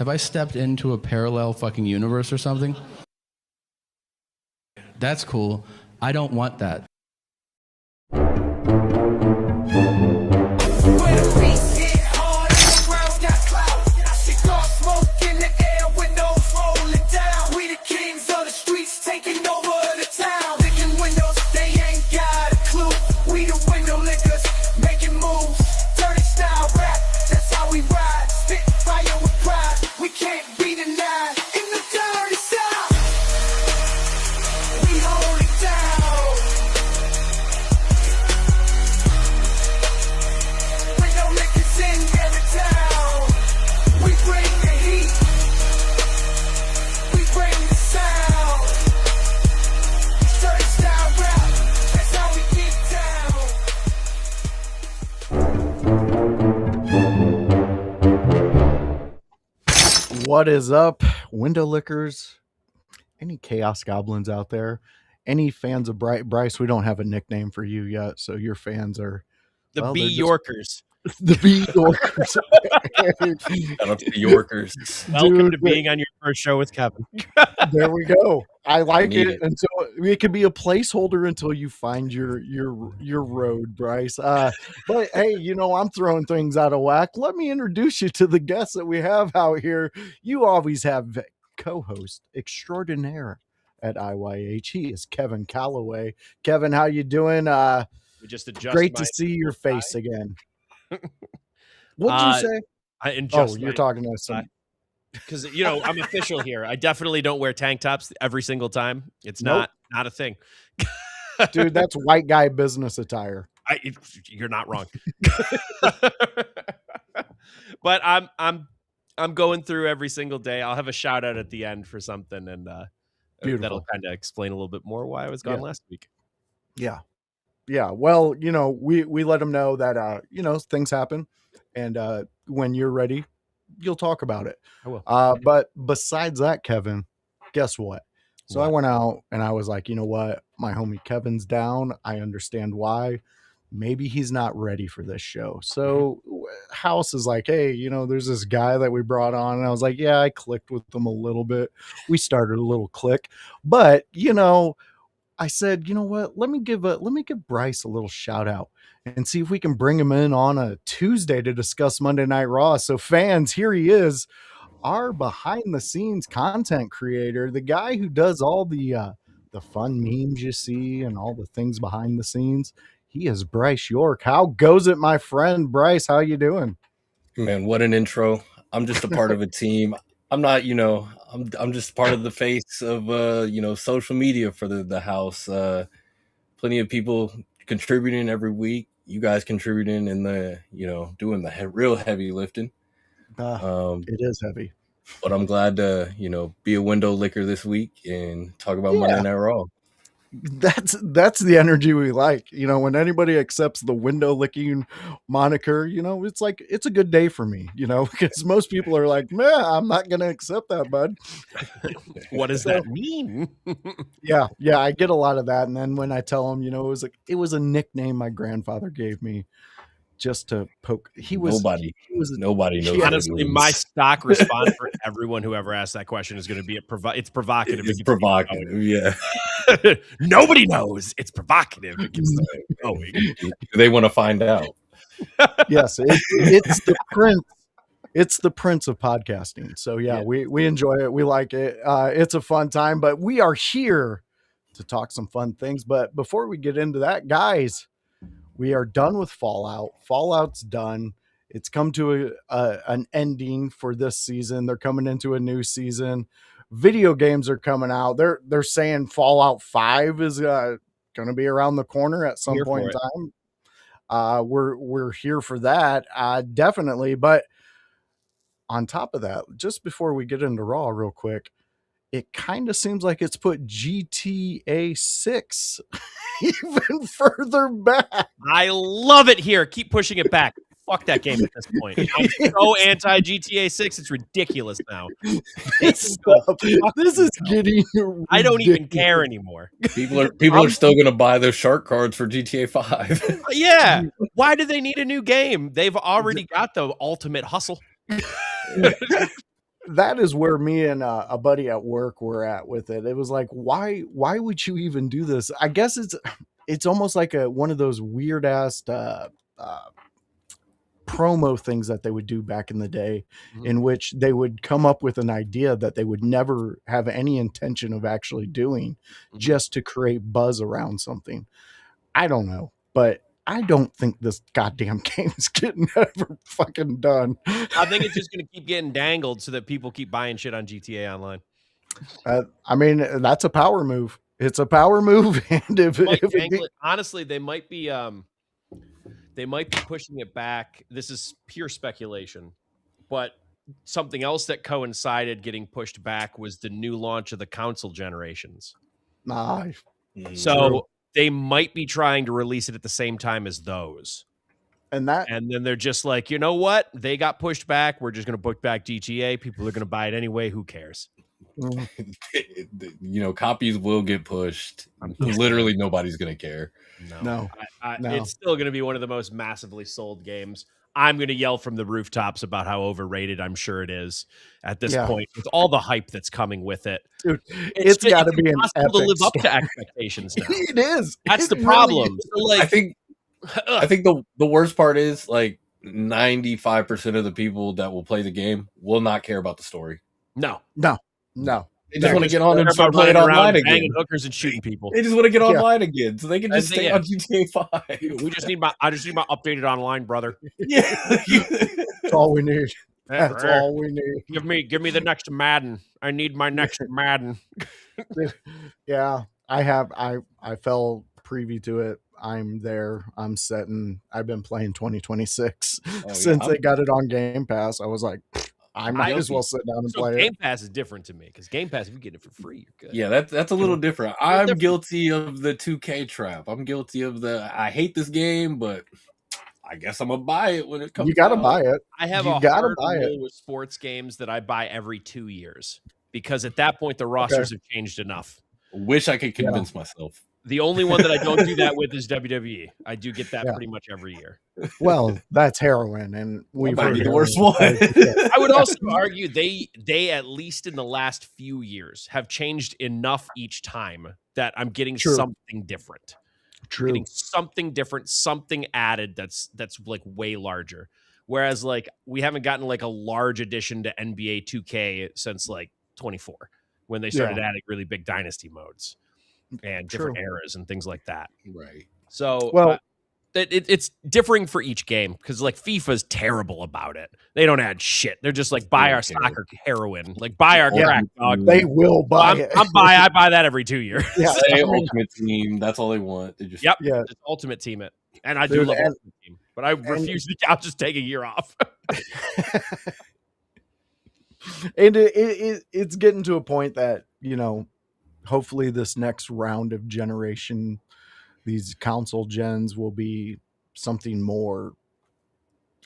Have I stepped into a parallel fucking universe or something? That's cool. I don't want that. What is up, window lickers? Any chaos goblins out there? Any fans of Bryce? We don't have a nickname for you yet, so your fans are the B Yorkers. The B Yorkers. Shout out to the Yorkers. Welcome to being on your first show with Kevin. There we go. I like it. And so it could be a placeholder until you find your road, Bryce. But hey, I'm throwing things out of whack. Let me introduce you to the guests that we have out here. You always have co-host extraordinaire at IYH. He is Kevin Kalloway. Kevin, how you doing? We just adjust. Great to see your face again. What'd you say? You're talking to us. Because I'm official here. I definitely don't wear tank tops every single time. It's not a thing. Dude, that's white guy business attire. You're not wrong. But I'm going through every single day. I'll have a shout out at the end for something, and that'll kind of explain a little bit more why I was gone last week. Yeah. Well, we let them know that things happen, and when you're ready, you'll talk about it. I will. But besides that, Kevin, guess what? So I went out and I was like, you know what? My homie Kevin's down. I understand why. Maybe he's not ready for this show. So House is like, hey, there's this guy that we brought on. And I was like, yeah, I clicked with them a little bit. We started a little click. But, I said, you know what? Let me give Bryce a little shout out and see if we can bring him in on a Tuesday to discuss Monday Night Raw. So fans, here he is, our behind the scenes content creator, the guy who does all the fun memes you see and all the things behind the scenes. He is Bryce York. How goes it, my friend? Bryce, how you doing? Man, what an intro. I'm just a part of a team. I'm not, I'm just part of the face of, social media for the house. Plenty of people contributing every week. You guys contributing in the, doing the real heavy lifting. It is heavy. But I'm glad to, be a window licker this week and talk about Monday Night Raw. That's the energy we like. When anybody accepts the window licking moniker, it's like, it's a good day for me, because most people are like, man, I'm not going to accept that, bud. What does that mean? Yeah. I get a lot of that. And then when I tell them, it was a nickname my grandfather gave me just to poke. Nobody knows. Honestly, my stock response for everyone who ever asked that question is going to be it's provocative. It's provocative. Yeah. Nobody knows. It's provocative. They want to find out. Yes, it's the prince. It's the prince of podcasting. So we enjoy it. We like it. It's a fun time. But we are here to talk some fun things. But before we get into that, guys, we are done with Fallout. Fallout's done. It's come to an ending for this season. They're coming into a new season. Video games are coming out. They're saying Fallout 5 is going to be around the corner at some point in time. We're here for that, definitely. But on top of that, just before we get into Raw real quick, it kind of seems like it's put GTA 6 even further back. I love it here. Keep pushing it back. Fuck that game at this point. I'm so anti GTA 6. It's ridiculous now. This is getting ridiculous. I don't even care anymore. People are still going to buy those shark cards for GTA 5. Yeah. Why do they need a new game? They've already got the ultimate hustle. that is where me and a buddy at work were at with it. It was like, why would you even do this? I guess it's almost like one of those weird ass promo things that they would do back in the day, in which they would come up with an idea that they would never have any intention of actually doing, just to create buzz around something. I don't know, but I don't think this goddamn game is getting ever fucking done. I think it's just going to keep getting dangled so that people keep buying shit on GTA Online. I mean, that's a power move. It's a power move, and honestly, they might be pushing it back. This is pure speculation, but something else that coincided getting pushed back was the new launch of the console generations. So they might be trying to release it at the same time as those. And then they're just like, you know what? They got pushed back. We're just going to book back GTA. People are going to buy it anyway. Who cares? Copies will get pushed. Literally nobody's going to care. No. It's still going to be one of the most massively sold games. I'm going to yell from the rooftops about how overrated I'm sure it is at this point, with all the hype that's coming with it. Dude, it's got to be impossible to live up to expectations now. It is. That's the problem. Really, I think the worst part is, like, 95% of the people that will play the game will not care about the story. No. They just want to get on and start playing online again. Banging hookers and shooting people. They just want to get online again, so they can just stay on GTA 5. I just need my updated online, brother. Yeah, that's all we need. That's all we need. Give me the next Madden. I need my next Madden. Yeah, I fell privy to it. I'm there. I'm setting. I've been playing 2026 since they got it on Game Pass. I was like, I might as well sit down and play Game Pass is different to me, because Game Pass, if you get it for free, you're good. Yeah, that's a little different. I'm guilty of the 2K trap. I'm guilty of I hate this game, but I guess I'm gonna buy it when it comes. You gotta buy it. I have a hard rule with sports games that I buy every 2 years, because at that point the rosters have changed enough. Wish I could convince myself. The only one that I don't do that with is WWE. I do get that pretty much every year. Well, that's heroin, and we might be the worst one. I would also argue they at least in the last few years have changed enough each time that I'm getting something different. True. Getting something different, something added that's like way larger. Whereas like we haven't gotten like a large addition to NBA 2K since like 24, when they started adding really big dynasty modes and different eras and things like that. Right. So it's differing for each game, because like FIFA's terrible about it. They don't add shit. They're just like, buy our soccer heroin, like buy our crack, dog. They will buy it. I buy that every 2 years. Yeah. Say Ultimate Team. That's all they want. They just just Ultimate Team it. And I do love Ultimate Team, but I refuse to. I'll just take a year off. And it's getting to a point that, hopefully this next round of generation, these console gens, will be something more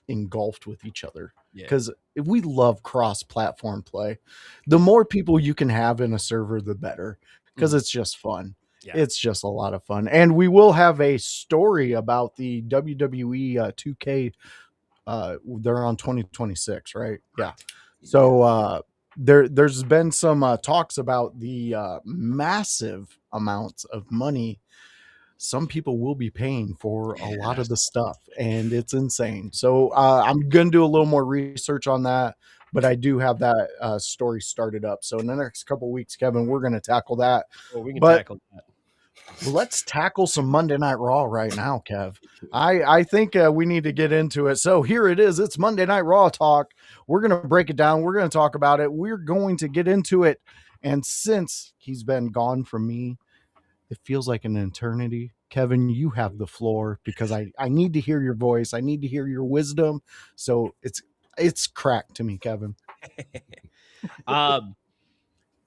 engulfed with each other. Because if we love cross-platform play, the more people you can have in a server, the better, because it's just fun. Yeah. It's just a lot of fun. And we will have a story about the WWE 2K. They're on 2026, right? Yeah. So there's been some talks about the massive amounts of money some people will be paying for a lot of the stuff, and it's insane. So I'm going to do a little more research on that, but I do have that story started up. So in the next couple of weeks, Kevin, we're going to tackle that. Well, we can tackle that. Let's tackle some Monday Night Raw right now, Kev. I think we need to get into it. So here it is. It's Monday Night Raw talk. We're going to break it down. We're going to talk about it. We're going to get into it. And since he's been gone from me, it feels like an eternity. Kevin, you have the floor, because I need to hear your voice. I need to hear your wisdom. So it's cracked to me, Kevin.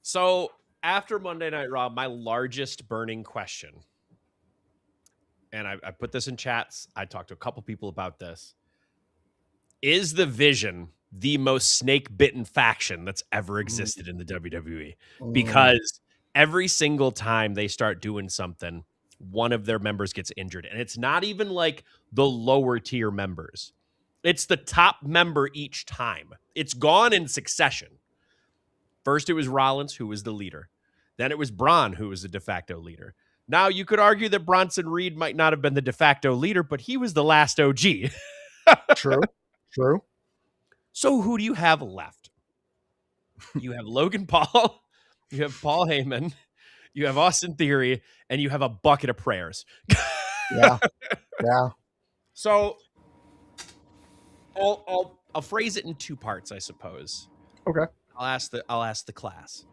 So after Monday Night Raw, my largest burning question, and I put this in chats, I talked to a couple people about this: is the Vision the most snake-bitten faction that's ever existed in the WWE? Because every single time they start doing something, one of their members gets injured. And it's not even like the lower tier members. It's the top member each time. It's gone in succession. First, it was Rollins, who was the leader. Then it was Braun, who was the de facto leader. Now, you could argue that Bronson Reed might not have been the de facto leader, but he was the last OG. True. So who do you have left? You have Logan Paul, you have Paul Heyman, you have Austin Theory, and you have a bucket of prayers. Yeah. So I'll phrase it in two parts, I suppose. Okay. I'll ask the class.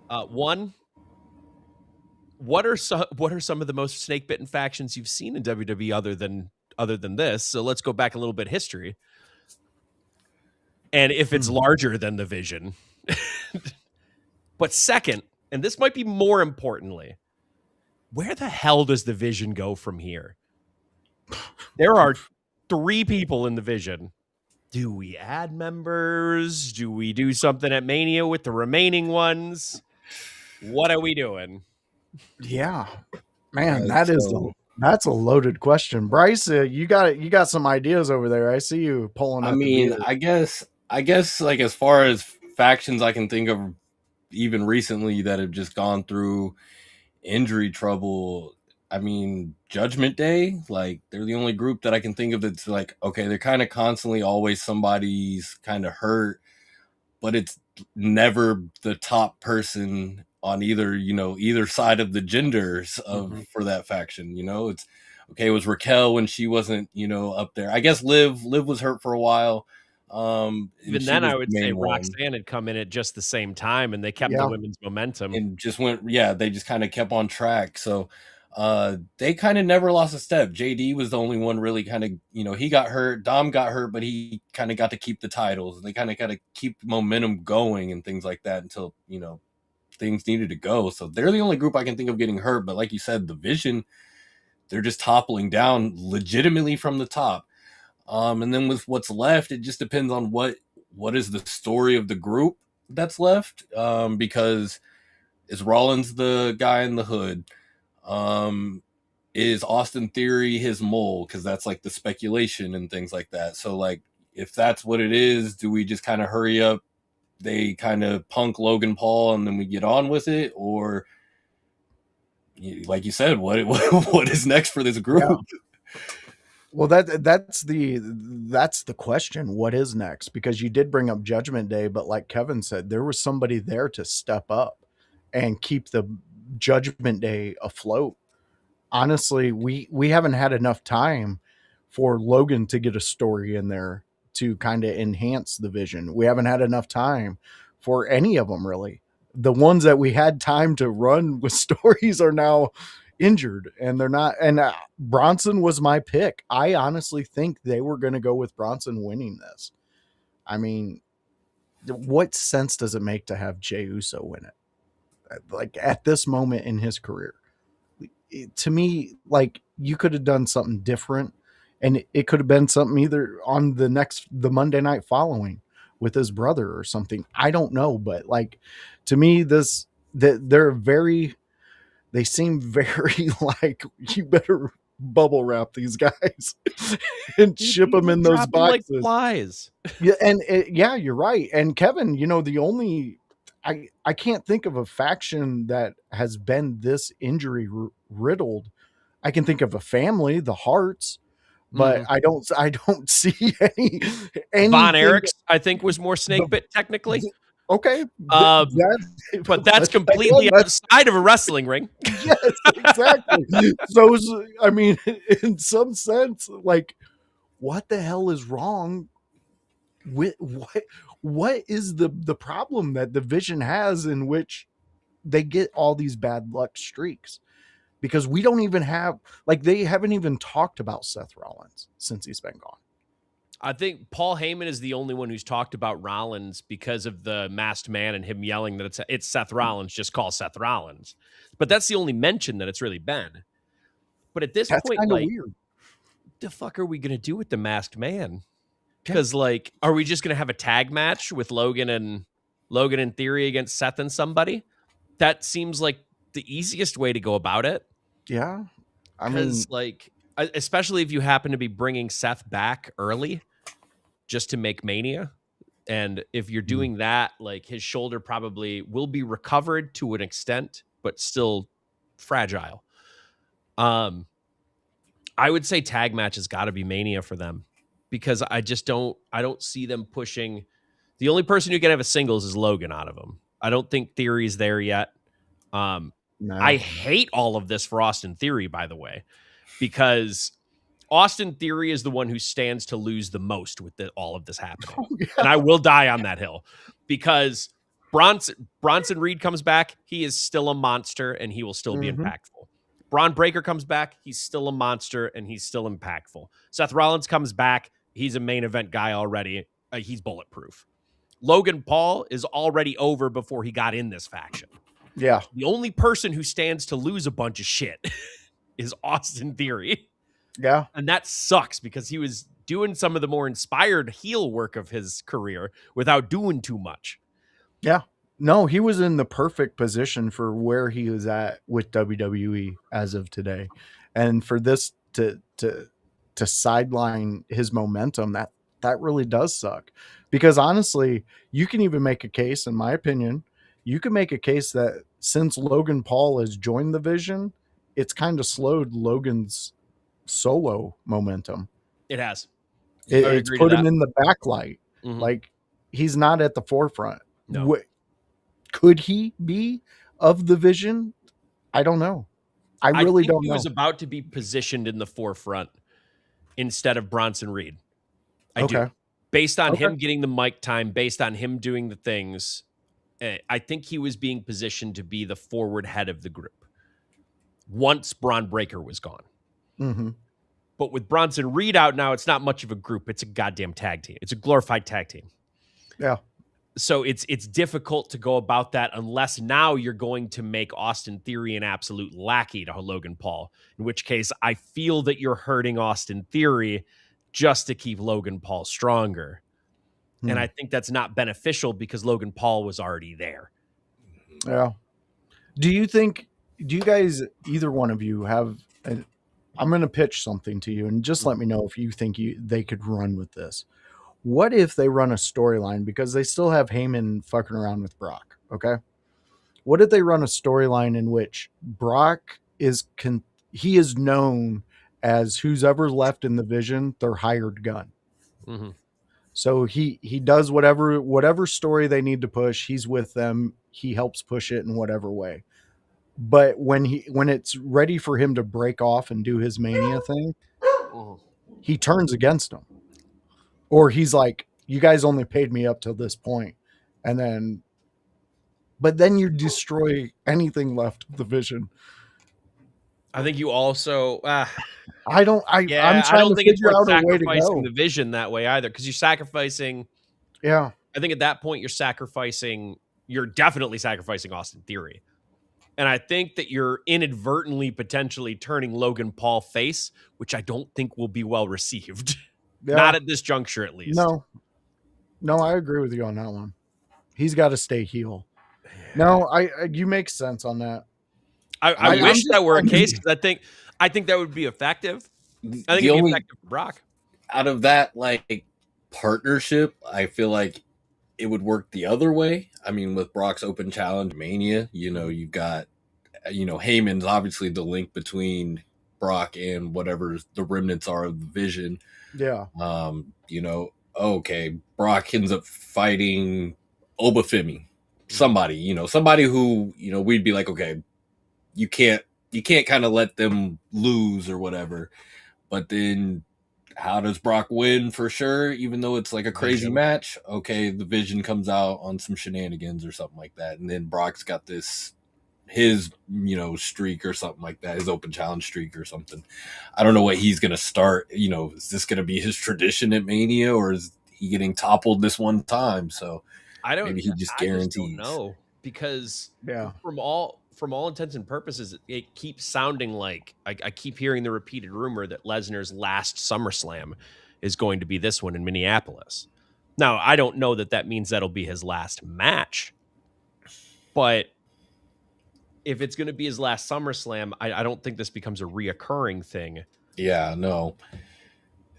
One, what are some of the most snake bitten factions you've seen in WWE other than this? So let's go back a little bit history. And if it's larger than the Vision. But second, and this might be more importantly, where the hell does the Vision go from here? There are 3 people in the Vision. Do we add members? Do we do something at Mania with the remaining ones? What are we doing? Yeah, man, that's a loaded question. Bryce, you got some ideas over there. I see you pulling up. I mean, I guess like as far as factions I can think of even recently that have just gone through injury trouble. I mean, Judgment Day, like they're the only group that I can think of that's like, okay, they're kind of constantly always somebody's kind of hurt, but it's never the top person on either side of the genders of for that faction. It's okay. It was Raquel when she wasn't, up there. I guess Liv was hurt for a while. Even then, I would say Roxanne had come in at just the same time, and they kept the women's momentum and just went. Yeah, they just kind of kept on track. So they kind of never lost a step. JD was the only one really kind of, he got hurt. Dom got hurt, but he kind of got to keep the titles. They kind of got to keep momentum going and things like that until things needed to go. So they're the only group I can think of getting hurt. But like you said, the Vision, they're just toppling down legitimately from the top. And then with what's left, it just depends on what is the story of the group that's left. Because is Rollins the guy in the hood? Is Austin Theory his mole? Because that's like the speculation and things like that. So like, if that's what it is, do we just kind of hurry up? They kind of punk Logan Paul and then we get on with it? Or like you said, what is next for this group? Yeah. Well, that's the question. What is next? Because you did bring up Judgment Day, but like Kevin said, there was somebody there to step up and keep the Judgment Day afloat. Honestly, we haven't had enough time for Logan to get a story in there to kind of enhance the Vision. We haven't had enough time for any of them, really. The ones that we had time to run with stories are now injured, and they're not. And Bronson was my pick. I honestly think they were going to go with Bronson winning this. I mean, what sense does it make to have Jey Uso win it? Like at this moment in his career, to me, like you could have done something different, and it could have been something either on the Monday night following with his brother or something. I don't know, but like to me, they seem very like you better bubble wrap these guys and ship them in those boxes like flies. Yeah, and you're right. And Kevin, the only I can't think of a faction that has been this injury riddled. I can think of a family, the Hearts, but I don't see any. Von Erichs, I think, was more snake bit technically. Okay, but that's completely outside of a wrestling ring. Yes, exactly. So, I mean, in some sense, like, what the hell is wrong with what is the problem that the Vision has in which they get all these bad luck streaks? Because we don't even have, like, they haven't even talked about Seth Rollins since he's been gone. I think Paul Heyman is the only one who's talked about Rollins because of the masked man and him yelling that it's Seth Rollins, just call Seth Rollins. But that's the only mention that it's really been. But at this point, like, weird. The fuck are we going to do with the masked man? Because, like, are we just going to have a tag match with Logan and Theory against Seth and somebody? That seems like the easiest way to go about it. Yeah. I mean, like, especially if you happen to be bringing Seth back early just to make Mania. And if you're doing that, like his shoulder probably will be recovered to an extent, but still fragile. I would say tag match has got to be Mania for them, because I don't see them pushing. The only person who can have a singles is Logan out of them. I don't think Theory's there yet. No. I hate all of this for Austin Theory, by the way, because Austin Theory is the one who stands to lose the most with all of this happening. Oh, yeah. And I will die on that hill, because Bronson Reed comes back. He is still a monster and he will still be impactful. Braun Breaker comes back. He's still a monster and he's still impactful. Seth Rollins comes back. He's a main event guy already. He's bulletproof. Logan Paul is already over before he got in this faction. Yeah. The only person who stands to lose a bunch of shit is Austin Theory. Yeah. And that sucks, because he was doing some of the more inspired heel work of his career without doing too much. Yeah. No, he was in the perfect position for where he was at with WWE as of today. And for this to sideline his momentum, that really does suck. Because honestly, you can even make a case, in my opinion, you can make a case that since Logan Paul has joined the Vision, it's kind of slowed Logan's solo momentum. It has. It's put him in the backlight. Mm-hmm. Like, he's not at the forefront. No. Could he be of the Vision? I don't know. I really don't know. He was about to be positioned in the forefront instead of Bronson Reed. I do. Based on him getting the mic time, based on him doing the things, I think he was being positioned to be the forward head of the group once Braun Breaker was gone. Mm-hmm. But with Bronson Reed out now, it's not much of a group. It's a goddamn tag team. It's a glorified tag team. Yeah. So it's difficult to go about that unless now you're going to make Austin Theory an absolute lackey to Logan Paul, in which case I feel that you're hurting Austin Theory just to keep Logan Paul stronger. And I think that's not beneficial, because Logan Paul was already there. Yeah. Do you guys, either one of you, have I'm going to pitch something to you, and just let me know if you think they could run with this. What if they run a storyline, because they still have Heyman fucking around with Brock? Okay. What if they run a storyline in which Brock he is known as who's ever left in the Vision, their hired gun. Mm-hmm. So he does whatever story they need to push. He's with them. He helps push it in whatever way. But when it's ready for him to break off and do his Mania thing, he turns against them. Or he's like, you guys only paid me up till this point. But then you destroy anything left of the Vision. I think you also, I'm trying to figure out a way to go. The Vision that way either, because you're sacrificing. Yeah. I think at that point you're definitely sacrificing Austin Theory. And I think that you're inadvertently potentially turning Logan Paul face, which I don't think will be well received. Yeah. Not at this juncture, at least. No, I agree with you on that one. He's got to stay heel. No, you make sense on that. I wish that were a case, because I think that would be effective. I think it'd be effective for Brock. Out of that like partnership, I feel like it would work the other way. I mean, with Brock's Open Challenge Mania, you've got, Heyman's obviously the link between Brock and whatever the remnants are of the Vision. Yeah. Brock ends up fighting Obafemi, somebody who, we'd be like, okay, you can't kind of let them lose or whatever. But then how does Brock win for sure? Even though it's like a crazy match. Okay. The Vision comes out on some shenanigans or something like that. And then Brock's got his streak or something like that, his Open Challenge streak or something. I don't know what he's going to start. Is this going to be his tradition at Mania, or is he getting toppled this one time? So maybe he just guarantees. I just don't know, because from all intents and purposes, it keeps sounding like I keep hearing the repeated rumor that Lesnar's last SummerSlam is going to be this one in Minneapolis. Now, I don't know that means that'll be his last match, but if it's going to be his last SummerSlam, I don't think this becomes a reoccurring thing. Yeah, no.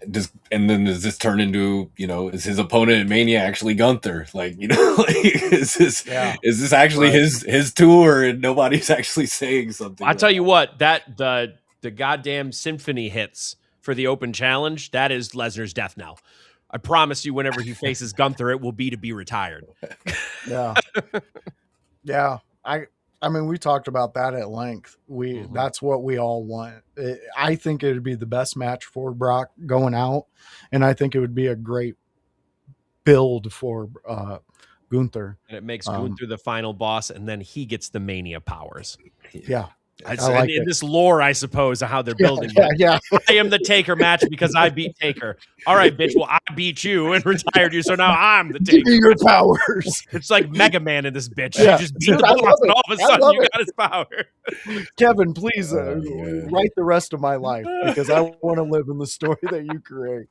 does this turn into, is his opponent in Mania actually Gunther? Like, like, is this actually his tour and nobody's actually saying something? I tell you what, that the goddamn symphony hits for the open challenge, that is Lesnar's death knell. I promise you, whenever he faces Gunther, it will be retired. Yeah. Yeah. I mean, we talked about that at length. That's what we all want. I think it would be the best match for Brock going out, and I think it would be a great build for Gunther. And it makes Gunther the final boss, and then he gets the Mania powers. Yeah. In this lore, I suppose, of how they're building. Yeah. I am the Taker match because I beat Taker. All right, bitch. Well, I beat you and retired you, so now I'm the Taker. Give me your powers. It's like Mega Man in this bitch. Yeah. You just beat the boss, and all of a sudden you got his power. Kevin, please write the rest of my life because I want to live in the story that you create.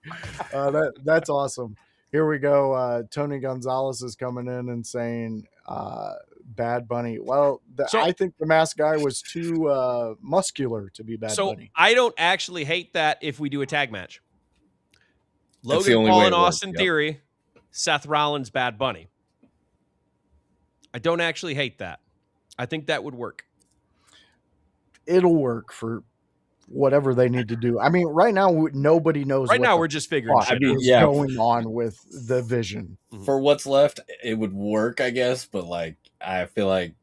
That's awesome. Here we go. Tony Gonzalez is coming in and saying Bad Bunny. Well, I think the mask guy was too muscular to be Bad Bunny. I don't actually hate that if we do a tag match. That's the Logan only Paul way and it works, Austin Theory, Seth Rollins, Bad Bunny. I don't actually hate that. I think that would work. It'll work for whatever they need to do. I mean, right now nobody knows. Right now we're just figuring shit out. Going on with the vision. For what's left, it would work, I guess. But like, I feel like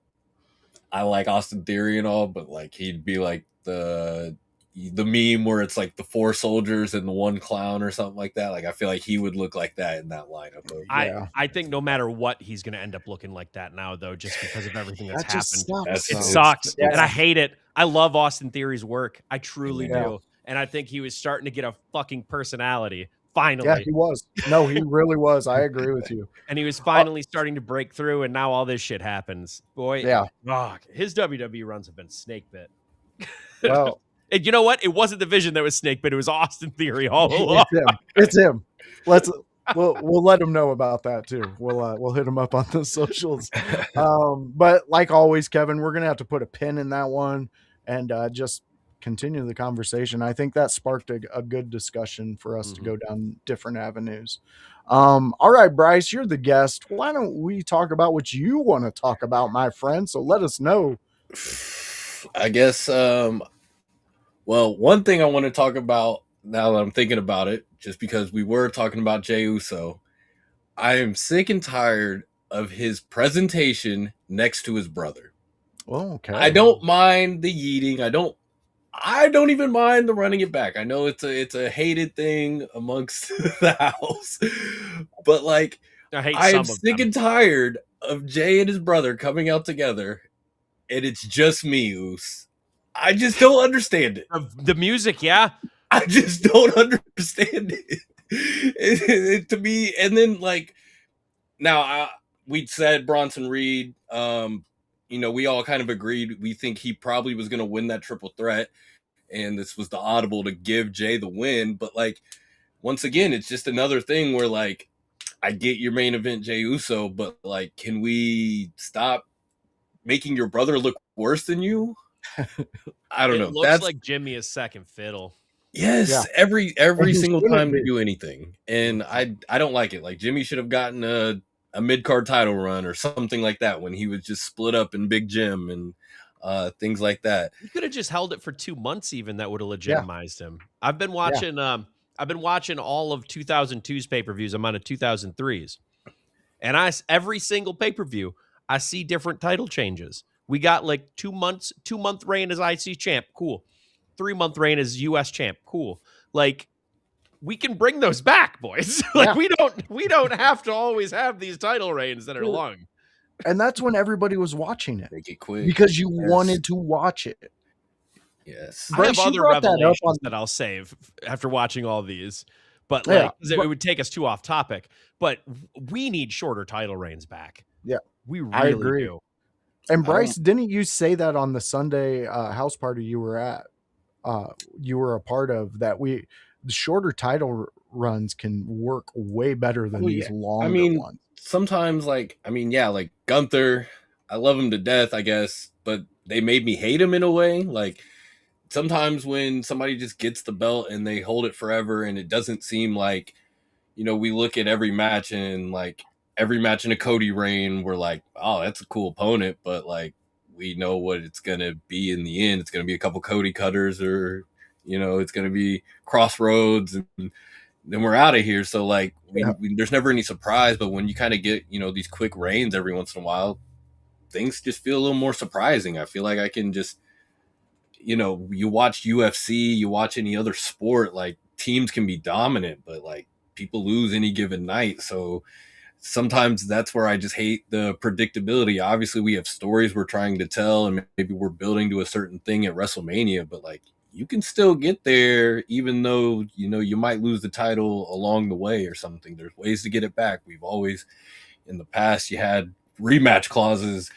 I like Austin Theory and all, but like he'd be like the meme where it's like the 4 soldiers and the 1 clown or something like that. Like I feel like he would look like that in that lineup. I think no matter what, he's going to end up looking like that now, though, just because of everything that's happened. Sucks. It sucks, and I hate it. I love Austin Theory's work. I truly do, and I think he was starting to get a fucking personality. Finally. Yeah, he was. No, he really was. I agree with you. And he was finally starting to break through, and now all this shit happens. Boy, his WWE runs have been snake bit. Well, and you know what? It wasn't the Vision that was snake bit. It was Austin Theory all along. It's him. We'll let him know about that too. We'll hit him up on the socials. But like always, Kevin, we're gonna have to put a pin in that one and just continue the conversation. I think that sparked a good discussion for us to go down different avenues. All right, Bryce, you're the guest. Why don't we talk about what you want to talk about, my friend? So let us know. I guess, well, one thing I want to talk about now that I'm thinking about it, just because we were talking about Jey Uso, I am sick and tired of his presentation next to his brother. Oh, okay. I don't mind the yeeting. I don't even mind the running it back. I know it's a hated thing amongst the house, but like I am sick and tired of Jay and his brother coming out together, and it's just me, Oos. I just don't understand it. The music, yeah. I just don't understand it. To me, and then like now we said Bronson Reed. We all kind of agreed. We think he probably was going to win that triple threat, and this was the audible to give Jay the win. But like, once again, it's just another thing where like, I get your main event Jey Uso, but like, can we stop making your brother look worse than you? I don't know. It looks like Jimmy is second fiddle. Yes, every single time they do anything, and I don't like it. Like Jimmy should have gotten a mid-card title run or something like that when he was just split up in Big Jim and things like that. You could have just held it for 2 months even. That would have legitimized him. I've been watching all of 2002's pay-per-views. I'm on a 2003's. And every single pay-per-view, I see different title changes. We got like 2-month reign as IC champ. Cool. 3-month reign as US champ. Cool. Like, we can bring those back, boys. We don't have to always have these title reigns that are long. And that's when everybody was watching it. Make it quick. Because you wanted to watch it. Yes. I have other revelations that I'll save after watching all these. But it would take us too off topic. But we need shorter title reigns back. Yeah. We really do. And Bryce, didn't you say that on the Sunday house party you were at? You were a part of that. The shorter title runs can work way better than these longer ones. Sometimes like Gunther, I love him to death, I guess, but they made me hate him in a way. Like sometimes when somebody just gets the belt and they hold it forever, and it doesn't seem like, we look at every match, and like every match in a Cody reign, we're like, oh, that's a cool opponent, but like we know what it's gonna be in the end. It's gonna be a couple Cody cutters, or it's gonna be crossroads, and then we're out of here. So like there's never any surprise, but when you kind of get these quick reigns every once in a while, things just feel a little more surprising. I feel like I can just you watch UFC, you watch any other sport, like teams can be dominant, but like people lose any given night. So sometimes that's where I just hate the predictability. Obviously, we have stories we're trying to tell, and maybe we're building to a certain thing at WrestleMania, but like you can still get there, even though you might lose the title along the way or something. There's ways to get it back. We've always, in the past, you had rematch clauses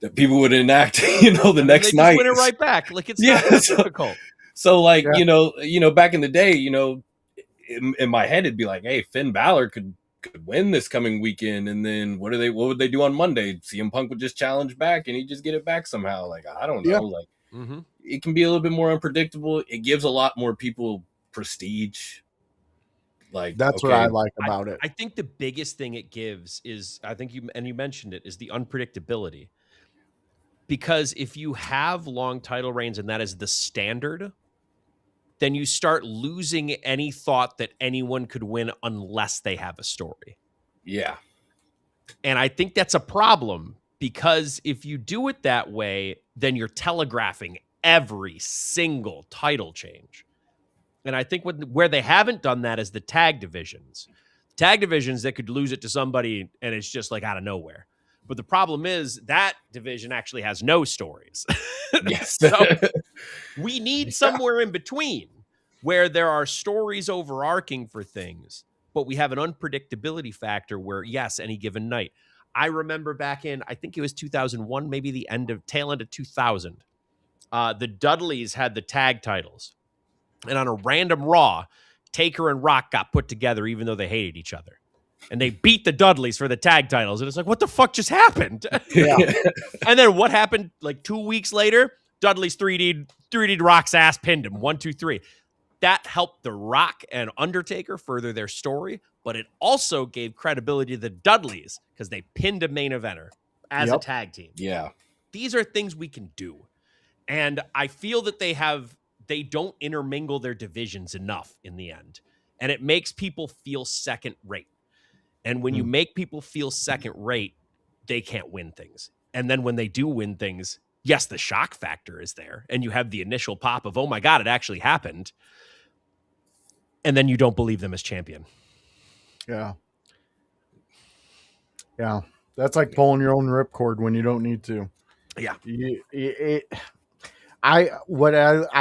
that people would enact, the next they night. just win it right back. Like it's not that difficult. So like, back in the day, in my head, it'd be like, hey, Finn Balor could win this coming weekend, and then what would they do on Monday? CM Punk would just challenge back, and he'd just get it back somehow. Like I don't know, like it can be a little bit more unpredictable. It gives a lot more people prestige. Like that's what I like about it. I think the biggest thing it gives is, I think you mentioned it, is the unpredictability. Because if you have long title reigns and that is the standard, then you start losing any thought that anyone could win unless they have a story. Yeah. And I think that's a problem, because if you do it that way, then you're telegraphing every single title change. And I think where they haven't done that is the tag divisions. Tag divisions that could lose it to somebody and it's just like out of nowhere. But the problem is that division actually has no stories. Yes. So we need somewhere in between where there are stories overarching for things, but we have an unpredictability factor where, yes, any given night. I remember back in, I think it was 2001, maybe the tail end of 2000, the Dudleys had the tag titles. And on a random Raw, Taker and Rock got put together even though they hated each other. And they beat the Dudleys for the tag titles. And it's like, what the fuck just happened? Yeah. And then what happened like 2 weeks later? Dudley's 3D'd Rock's ass, pinned him. 1, 2, 3. That helped The Rock and Undertaker further their story, but it also gave credibility to the Dudleys because they pinned a main eventer as a tag team. Yeah. These are things we can do. And I feel that they don't intermingle their divisions enough in the end. And it makes people feel second rate. And when you make people feel second rate, they can't win things. And then when they do win things, yes, the shock factor is there. And you have the initial pop of, oh my God, it actually happened. And then you don't believe them as champion. Yeah. Yeah. That's like pulling your own ripcord when you don't need to. Yeah. I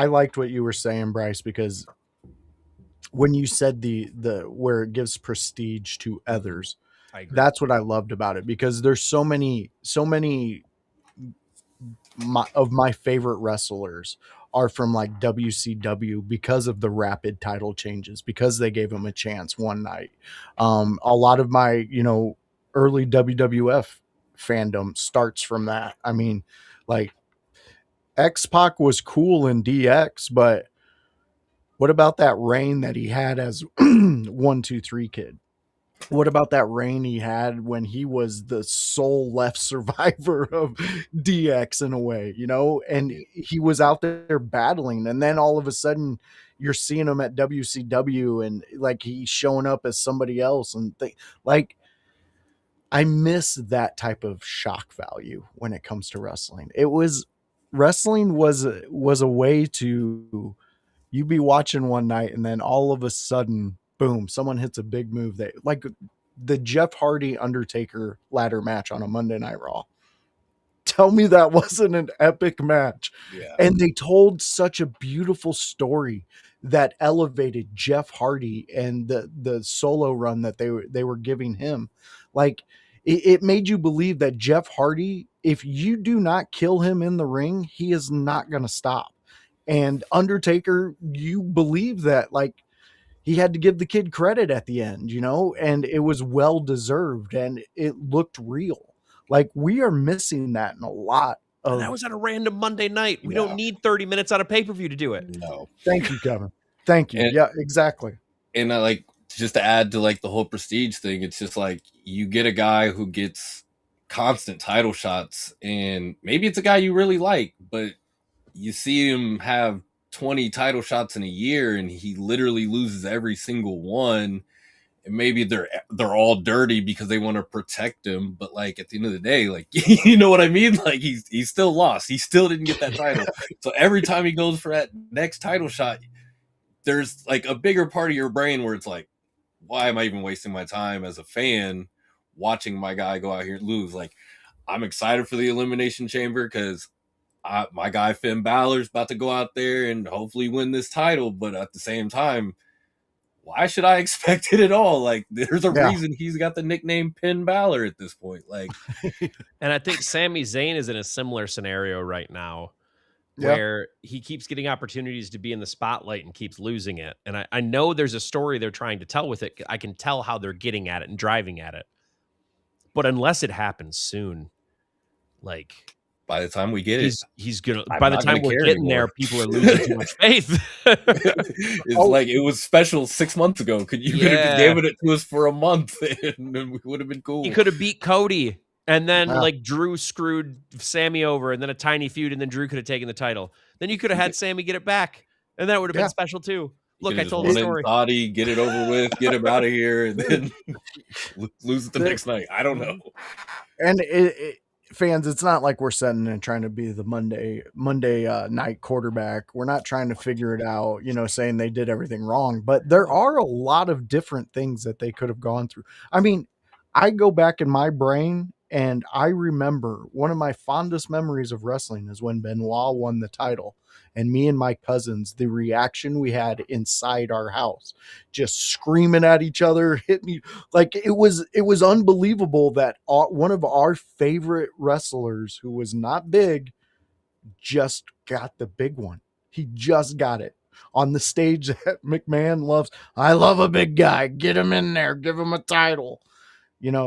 liked what you were saying, Bryce, because when you said the where it gives prestige to others, that's what I loved about it, because there's so many of my favorite wrestlers are from like WCW because of the rapid title changes, because they gave them a chance one night. A lot of my, early WWF fandom starts from that. I mean, like X-Pac was cool in DX, but what about that reign that he had as 1, 2, 3 Kid? What about that reign he had when he was the sole left survivor of DX in a way, and he was out there battling, and then all of a sudden you're seeing him at WCW and like he's showing up as somebody else, and I miss that type of shock value when it comes to wrestling. Wrestling was a way to, you'd be watching one night and then all of a sudden, boom, someone hits a big move that, like the Jeff Hardy Undertaker ladder match on a Monday Night Raw. Tell me that wasn't an epic match. Yeah. And they told such a beautiful story that elevated Jeff Hardy and the solo run that they were giving him. Like it made you believe that Jeff Hardy, if you do not kill him in the ring, he is not going to stop. And Undertaker, you believe that, like, he had to give the kid credit at the end, and it was well deserved and it looked real. Like, we are missing that in a lot And that was at a random Monday night. We don't need 30 minutes out of pay-per-view to do it. No. Thank you, Kevin. Thank you. And- yeah, exactly. And like, just to add to like the whole prestige thing, it's just like you get a guy who gets constant title shots, and maybe it's a guy you really like, but you see him have 20 title shots in a year and he literally loses every single one. And maybe they're all dirty because they want to protect him, but like at the end of the day, like you know what I mean? Like he's still lost. He still didn't get that title. So every time he goes for that next title shot, there's like a bigger part of your brain where it's like, why am I even wasting my time as a fan watching my guy go out here and lose? Like, I'm excited for the Elimination Chamber because my guy Finn Balor's about to go out there and hopefully win this title. But at the same time, why should I expect it at all? Like, there's a reason he's got the nickname Finn Balor at this point. Like, and I think Sami Zayn is in a similar scenario right now, where he keeps getting opportunities to be in the spotlight and keeps losing it. And I know there's a story they're trying to tell with it. I can tell how they're getting at it and driving at it. But unless it happens soon, like by the time we get it, he's gonna. By the time we're getting there, people are losing too much faith. It's like it was special 6 months ago. Could have given it to us for a month, and we would have been cool. He could have beat Cody. And then, like, Drew screwed Sammy over, and then a tiny feud, and then Drew could have taken the title. Then you could have had Sammy get it back, and that would have been special, too. Look, I told the story. Saudi, get it over with, get him out of here, and then lose it the next night. I don't know. And fans, it's not like we're sitting and trying to be the Monday night quarterback. We're not trying to figure it out, saying they did everything wrong. But there are a lot of different things that they could have gone through. I mean, I go back in my brain, and I remember one of my fondest memories of wrestling is when Benoit won the title, and me and my cousins, the reaction we had inside our house, just screaming at each other, hitting, like it was unbelievable that one of our favorite wrestlers who was not big just got the big one. He just got it on the stage that McMahon loves. I love a big guy. Get him in there. Give him a title.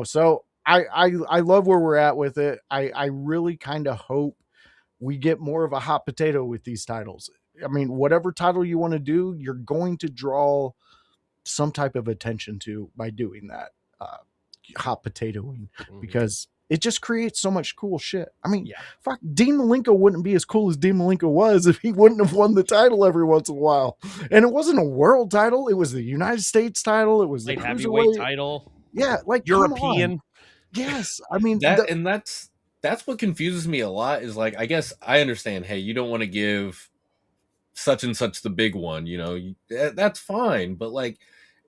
So I love where we're at with it. I really kind of hope we get more of a hot potato with these titles. I mean, whatever title you want to do, you're going to draw some type of attention to by doing that hot potatoing, because it just creates so much cool shit. I mean, fuck, Dean Malenko wouldn't be as cool as Dean Malenko was if he wouldn't have won the title every once in a while. And it wasn't a world title. It was the United States title. It was the heavyweight title. Yeah, like European. Yes, I mean that's what confuses me a lot. Is like, I guess I understand. Hey, you don't want to give such and such the big one. That's fine. But like,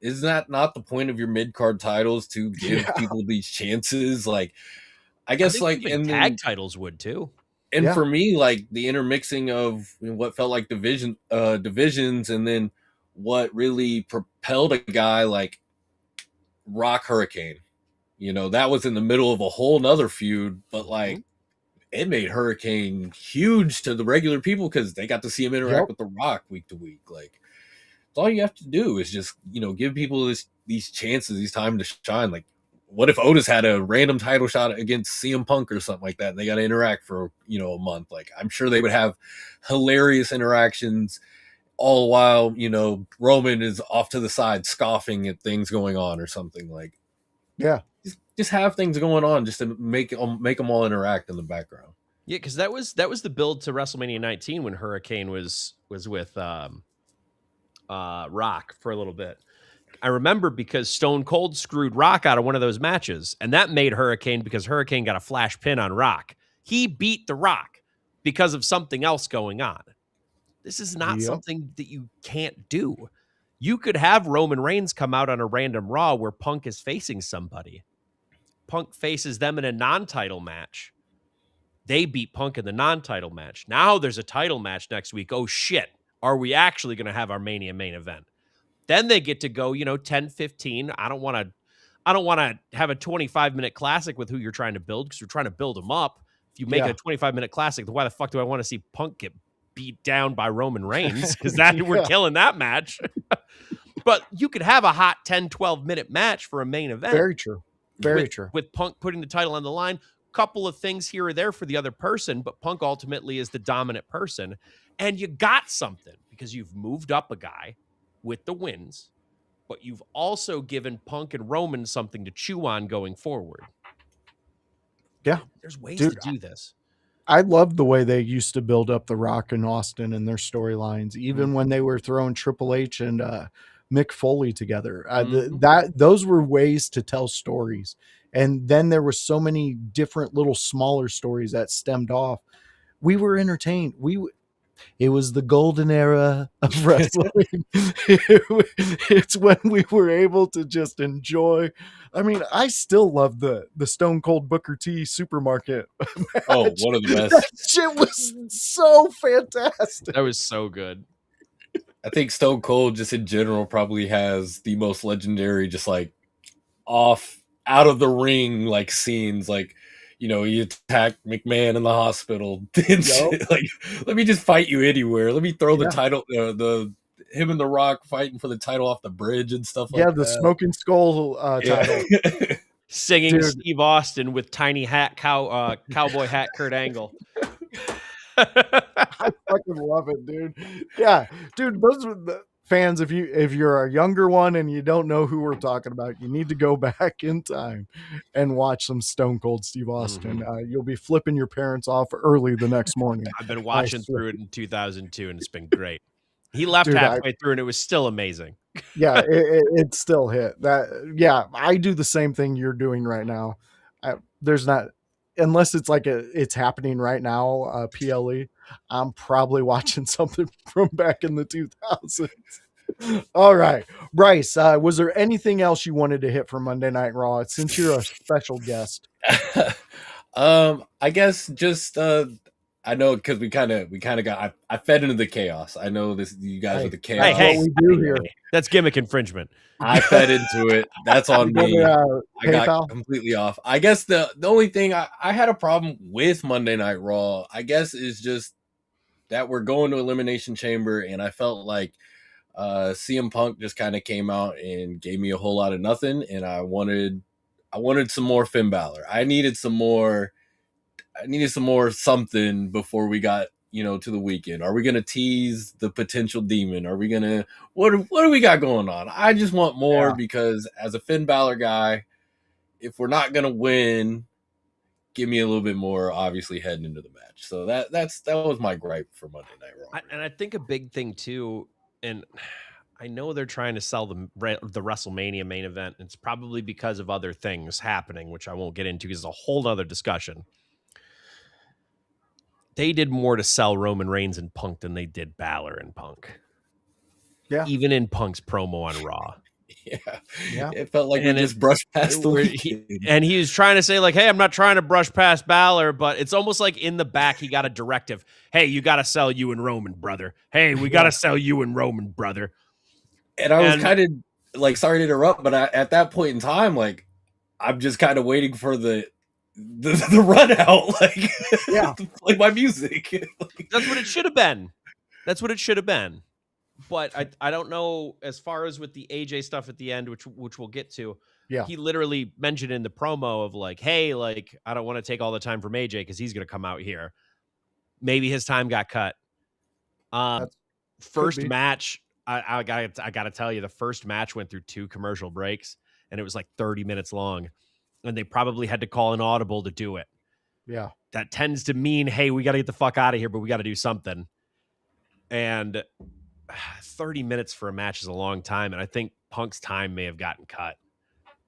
is that not the point of your mid card titles, to give people these chances? Like, I guess like and tag titles would too. And for me, like the intermixing of what felt like divisions, and then what really propelled a guy like Rock Hurricane, that was in the middle of a whole nother feud, but like it made Hurricane huge to the regular people because they got to see him interact with The Rock week to week. Like, all you have to do is just, give people these chances, these time to shine. Like, what if Otis had a random title shot against CM Punk or something like that, and they got to interact for, a month? Like, I'm sure they would have hilarious interactions, all while, Roman is off to the side scoffing at things going on or something. Like, just have things going on just to make them all interact in the background. Yeah, because that was the build to WrestleMania 19 when Hurricane was with Rock for a little bit. I remember because Stone Cold screwed Rock out of one of those matches, and that made Hurricane, because Hurricane got a flash pin on Rock. He beat The Rock because of something else going on. This is not something that you can't do. You could have Roman Reigns come out on a random Raw where Punk is facing somebody. Punk faces them in a non-title match. They beat Punk in the non-title match. Now there's a title match next week. Oh, shit. Are we actually going to have our Mania main event? Then they get to go, 10, 15. I don't want to have a 25-minute classic with who you're trying to build, because you're trying to build them up. If you make it a 25-minute classic, then why the fuck do I want to see Punk get beat down by Roman Reigns? Because we're killing that match. But you could have a hot 10, 12-minute match for a main event. Very true. Very true. With Punk putting the title on the line. couple of things here or there for the other person, but Punk ultimately is the dominant person. And you got something because you've moved up a guy with the wins, but you've also given Punk and Roman something to chew on going forward. Yeah. There's ways Dude, to do this. I love the way they used to build up The Rock and Austin and their storylines, even when they were throwing Triple H and Mick Foley together. Those were ways to tell stories. And then there were so many different little smaller stories that stemmed off. We were entertained. It was the golden era of wrestling. It's when we were able to just enjoy. I mean, I still love the Stone Cold Booker T supermarket match. Oh, one of the best. That shit was so fantastic. That was so good. I think Stone Cold just in general probably has the most legendary, just like out of the ring like scenes, like, you know, he attacked McMahon in the hospital. Like, let me just fight you anywhere. Let me throw the title, him and The Rock fighting for the title off the bridge and stuff like that. Yeah, the Smoking Skull title. Singing Steve Austin with tiny hat cowboy hat Kurt Angle. I fucking love it, dude. Yeah, dude, those are the fans. If you're a younger one and you don't know who we're talking about, you need to go back in time and watch some Stone Cold Steve Austin. You'll be flipping your parents off early the next morning. I've been watching through it in 2002 and it's been great. He left halfway through and it was still amazing. Yeah, it still hit that. Yeah, I do the same thing you're doing right now. There's not, unless it's like it's happening right now, PLE, I'm probably watching something from back in the 2000s. All right, Bryce, was there anything else you wanted to hit for Monday Night Raw since you're a special guest? I guess just I know because we kind of got I fed into the chaos. I know this, you guys are the chaos. What we do here. That's gimmick infringement. I fed into it. That's on me. I got completely off. I guess the only thing I had a problem with Monday Night Raw, I guess, is just that we're going to Elimination Chamber, and I felt like CM Punk just kind of came out and gave me a whole lot of nothing, and I wanted some more Finn Balor. I needed some more something before we got, you know, to the weekend. Are we going to tease the potential demon? Are we going to, what do we got going on? I just want more because as a Finn Balor guy, if we're not going to win, give me a little bit more, obviously, heading into the match. So that was my gripe for Monday Night Raw. And I think a big thing too, and I know they're trying to sell the WrestleMania main event. It's probably because of other things happening, which I won't get into because it's a whole other discussion. They did more to sell Roman Reigns and Punk than they did Balor and Punk. Yeah. Even in Punk's promo on Raw. Yeah. It felt like we just brushed past the weekend. And he was trying to say, like, hey, I'm not trying to brush past Balor, but it's almost like in the back he got a directive. Hey, you got to sell you and Roman, brother. Hey, we got to sell you and Roman, brother. And I was kind of like, sorry to interrupt, but at that point in time, like, I'm just kind of waiting for the run out, like, play my music. That's what it should have been. But I don't know, as far as with the AJ stuff at the end, which we'll get to. Yeah, he literally mentioned in the promo of like, hey, like, I don't want to take all the time from AJ because he's going to come out here. Maybe his time got cut. First match, I gotta tell you, the first match went through 2 commercial breaks, and it was like 30 minutes long. And they probably had to call an audible to do it. Yeah. That tends to mean, hey, we got to get the fuck out of here, but we got to do something. And 30 minutes for a match is a long time. And I think Punk's time may have gotten cut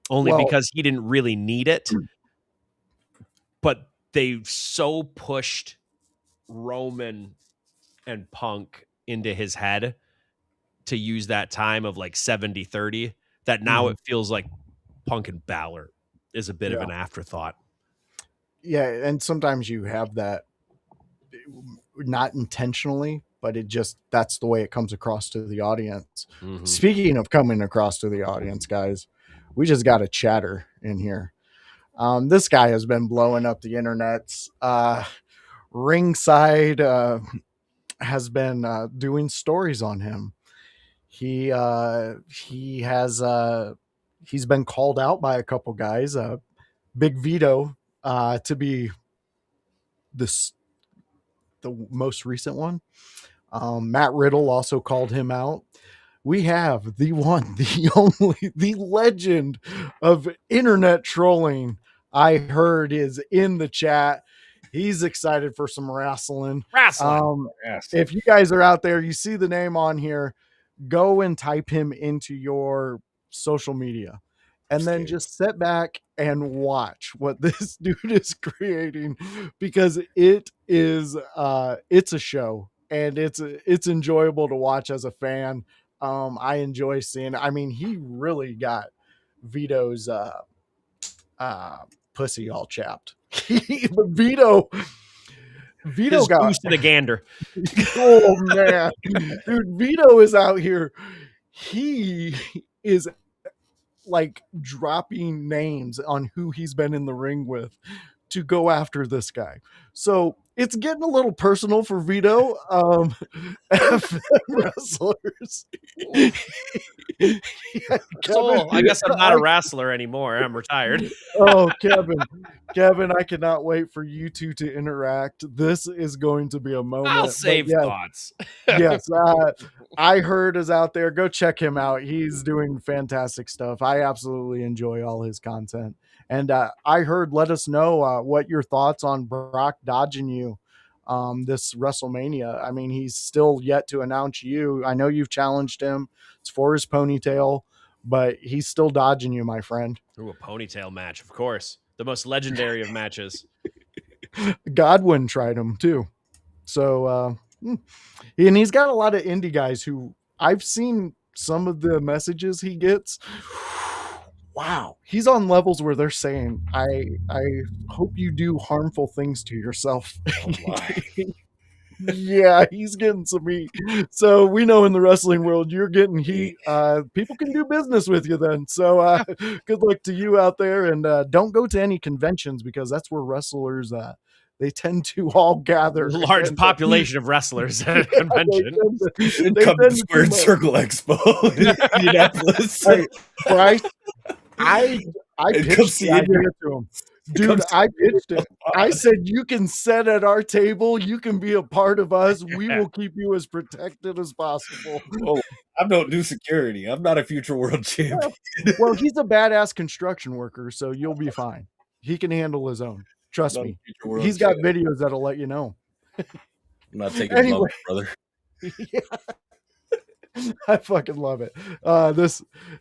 only because he didn't really need it. But they so pushed Roman and Punk into his head to use that time of like 70-30 that now it feels like Punk and Balor is a bit of an afterthought. Yeah, and sometimes you have that, not intentionally, but that's the way it comes across to the audience. Mm-hmm. Speaking of coming across to the audience, guys, we just got a chatter in here. This guy has been blowing up the internets. Ringside has been doing stories on him. He's been called out by a couple guys. Big Vito to be the most recent one. Matt Riddle also called him out. We have the one, the only, the legend of internet trolling. I heard is in the chat. He's excited for some wrestling. Yes. If you guys are out there, you see the name on here, go and type him into your social media. And then just sit back and watch what this dude is creating, because it's a show, and it's enjoyable to watch as a fan. I enjoy seeing. I mean, he really got Vito's pussy all chapped. Vito His got goose to the gander. oh man, dude, Vito is out here. He is like dropping names on who he's been in the ring with to go after this guy. So it's getting a little personal for Vito. Wrestlers. Yeah, So I guess I'm not a wrestler anymore. I'm retired. Oh, Kevin, I cannot wait for you two to interact. This is going to be a moment. I'll save thoughts. Yes, I heard is out there. Go check him out. He's doing fantastic stuff. I absolutely enjoy all his content. And I heard, let us know what your thoughts on Brock dodging you this WrestleMania. I mean, he's still yet to announce you. I know you've challenged him. It's for his ponytail, but he's still dodging you, my friend. Ooh, a ponytail match, of course. The most legendary of matches. Godwin tried him too. So, and he's got a lot of indie guys who I've seen some of the messages he gets. Wow. He's on levels where they're saying, I hope you do harmful things to yourself. Oh, Yeah, he's getting some heat. So we know in the wrestling world, you're getting heat. People can do business with you then. So good luck to you out there. And don't go to any conventions, because that's where wrestlers, they tend to all gather. Large population of wrestlers at a convention. Come to Squared Circle Expo in Indianapolis. Right? I pitched the idea to him. Dude, I pitched it. I said, you can sit at our table. You can be a part of us. We will keep you as protected as possible. Oh, I don't do security. I'm not a future world champion. Well, he's a badass construction worker, so you'll be fine. He can handle his own. Trust me. He's got videos that'll let you know. I'm not taking lumps, brother. Yeah. I fucking love it.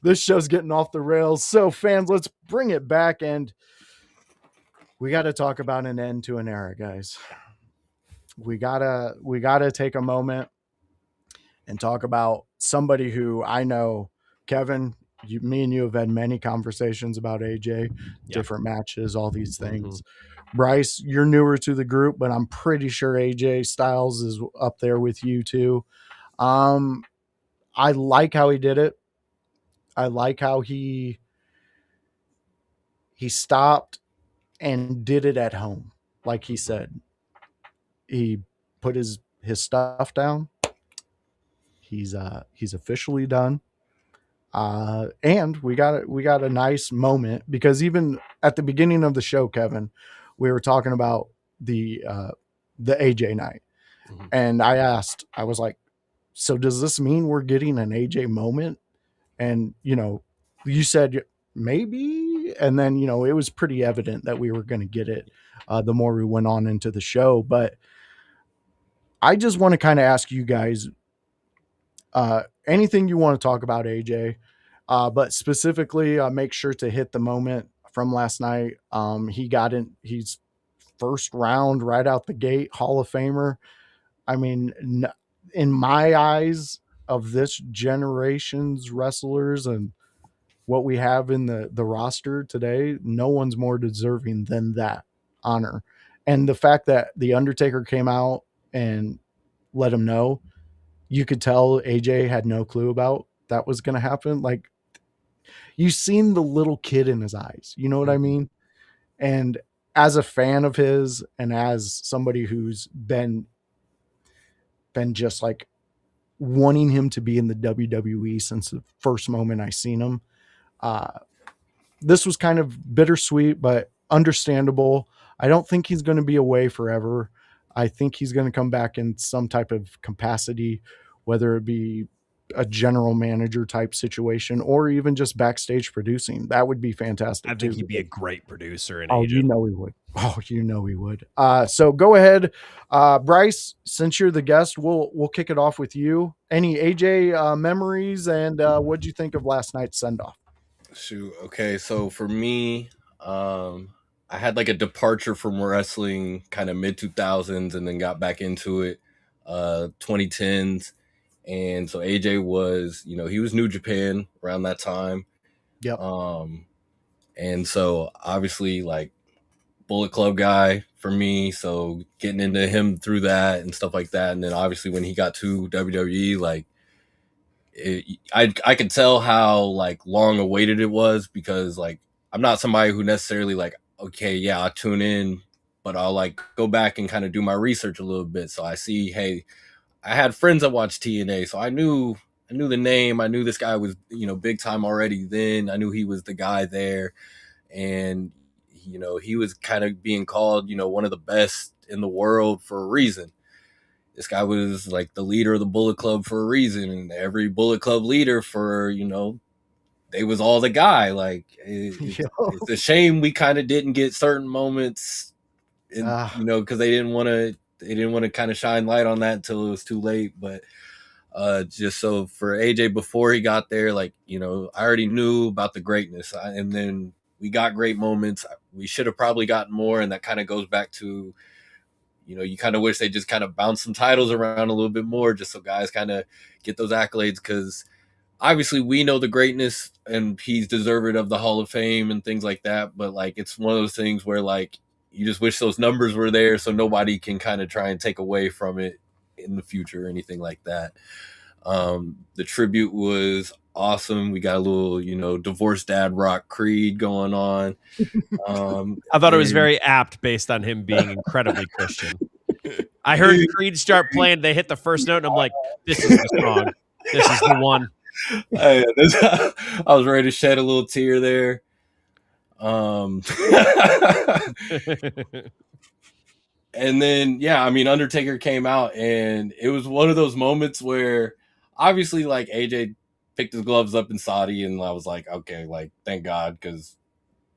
This show's getting off the rails. So fans, let's bring it back, and we got to talk about an end to an era, guys. We gotta take a moment and talk about somebody who I know, Kevin, me and you have had many conversations about AJ, different matches, all these things. Bryce, you're newer to the group, but I'm pretty sure AJ Styles is up there with you too. I like how he did it. I like how he stopped and did it at home. Like he said, he put his stuff down. He's officially done. And we got a nice moment, because even at the beginning of the show, Kevin, we were talking about the AJ night. And I was like, so does this mean we're getting an AJ moment? And, you said maybe, and then, it was pretty evident that we were going to get it the more we went on into the show. But I just want to kind of ask you guys anything you want to talk about AJ, but specifically make sure to hit the moment from last night. He's first round right out the gate, Hall of Famer. I mean, in my eyes of this generation's wrestlers and what we have in the roster today, no one's more deserving than that honor. And the fact that the Undertaker came out and let him know, you could tell AJ had no clue about that was going to happen. Like, you seen the little kid in his eyes, you know what I mean? And as a fan of his, and as somebody who's been just like wanting him to be in the WWE since the first moment I seen him, this was kind of bittersweet, but understandable. I don't think he's going to be away forever. I think he's going to come back in some type of capacity, whether it be a general manager type situation or even just backstage producing. That would be fantastic. I think too. he'd be a great producer and Oh, agent. you know he would. Oh, you know he would. So go ahead, Bryce. Since you're the guest, we'll kick it off with you. Any AJ memories, and what'd you think of last night's send off? Shoot. Okay. So for me, I had like a departure from wrestling kind of mid 2000s and then got back into it 2010s. And so AJ was, he was New Japan around that time. Yep. And so obviously like Bullet Club guy for me. So getting into him through that and stuff like that. And then obviously when he got to WWE, like I could tell how like long awaited it was, because like I'm not somebody who necessarily like, okay, yeah, I'll tune in, but I'll like go back and kind of do my research a little bit. So I see, hey, I had friends that watched TNA, so I knew the name. I knew this guy was, big time already then. I knew he was the guy there. And, he was kind of being called, one of the best in the world for a reason. This guy was like the leader of the Bullet Club for a reason. And every Bullet Club leader for, they was all the guy. Like, it's a shame we kind of didn't get certain moments, because they didn't want to kind of shine light on that until it was too late. But just so for AJ before he got there, like, I already knew about the greatness, and then we got great moments. We should have probably gotten more, and that kind of goes back to, you kind of wish they just kind of bounce some titles around a little bit more, just so guys kind of get those accolades, because obviously we know the greatness and he's deserving of the Hall of Fame and things like that. But like, it's one of those things where like, you just wish those numbers were there so nobody can kind of try and take away from it in the future or anything like that. The tribute was awesome. We got a little, divorced dad rock Creed going on. I thought it was very apt based on him being incredibly Christian. I heard Creed start playing. They hit the first note, and I'm like, this is the song. This is the one. I was ready to shed a little tear there. And then, yeah, I mean, Undertaker came out, and it was one of those moments where obviously like AJ picked his gloves up in Saudi, and I was like, okay, like, thank God, because